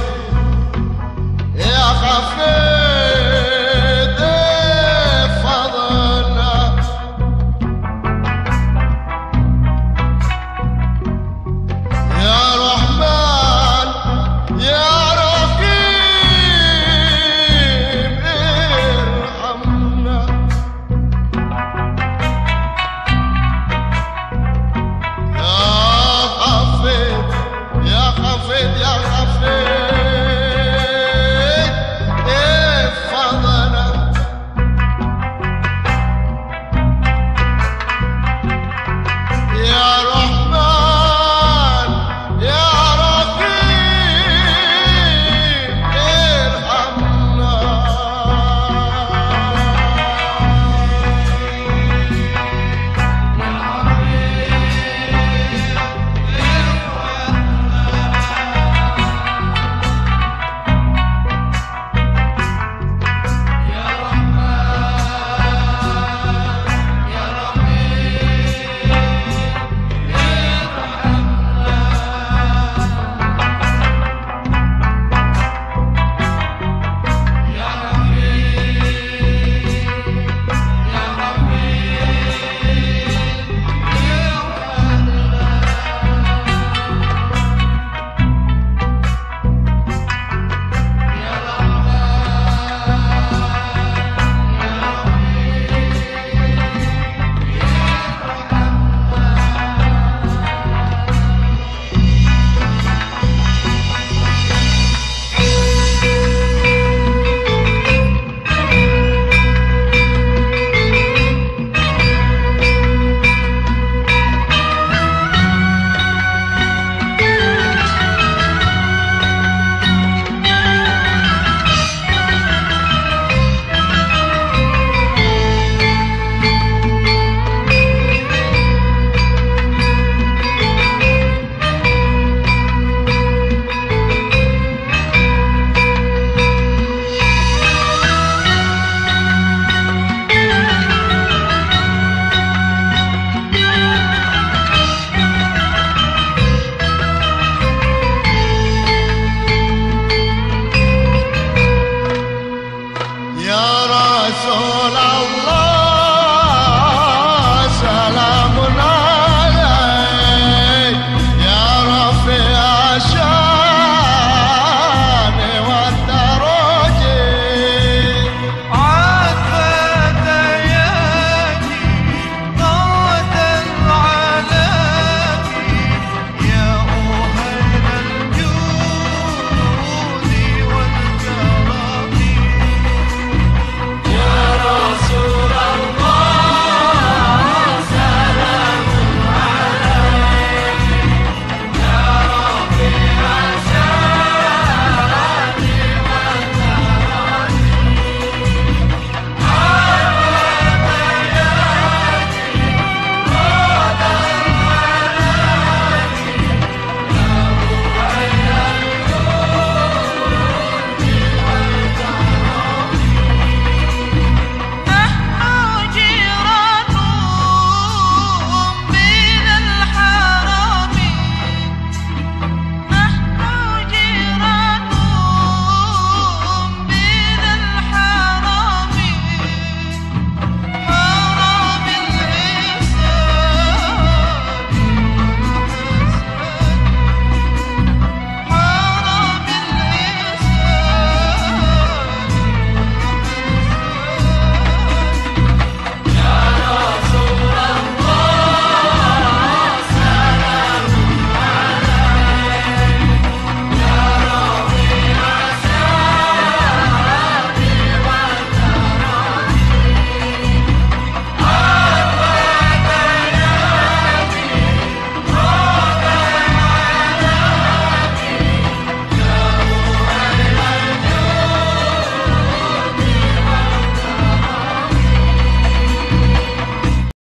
Ya Hafiz.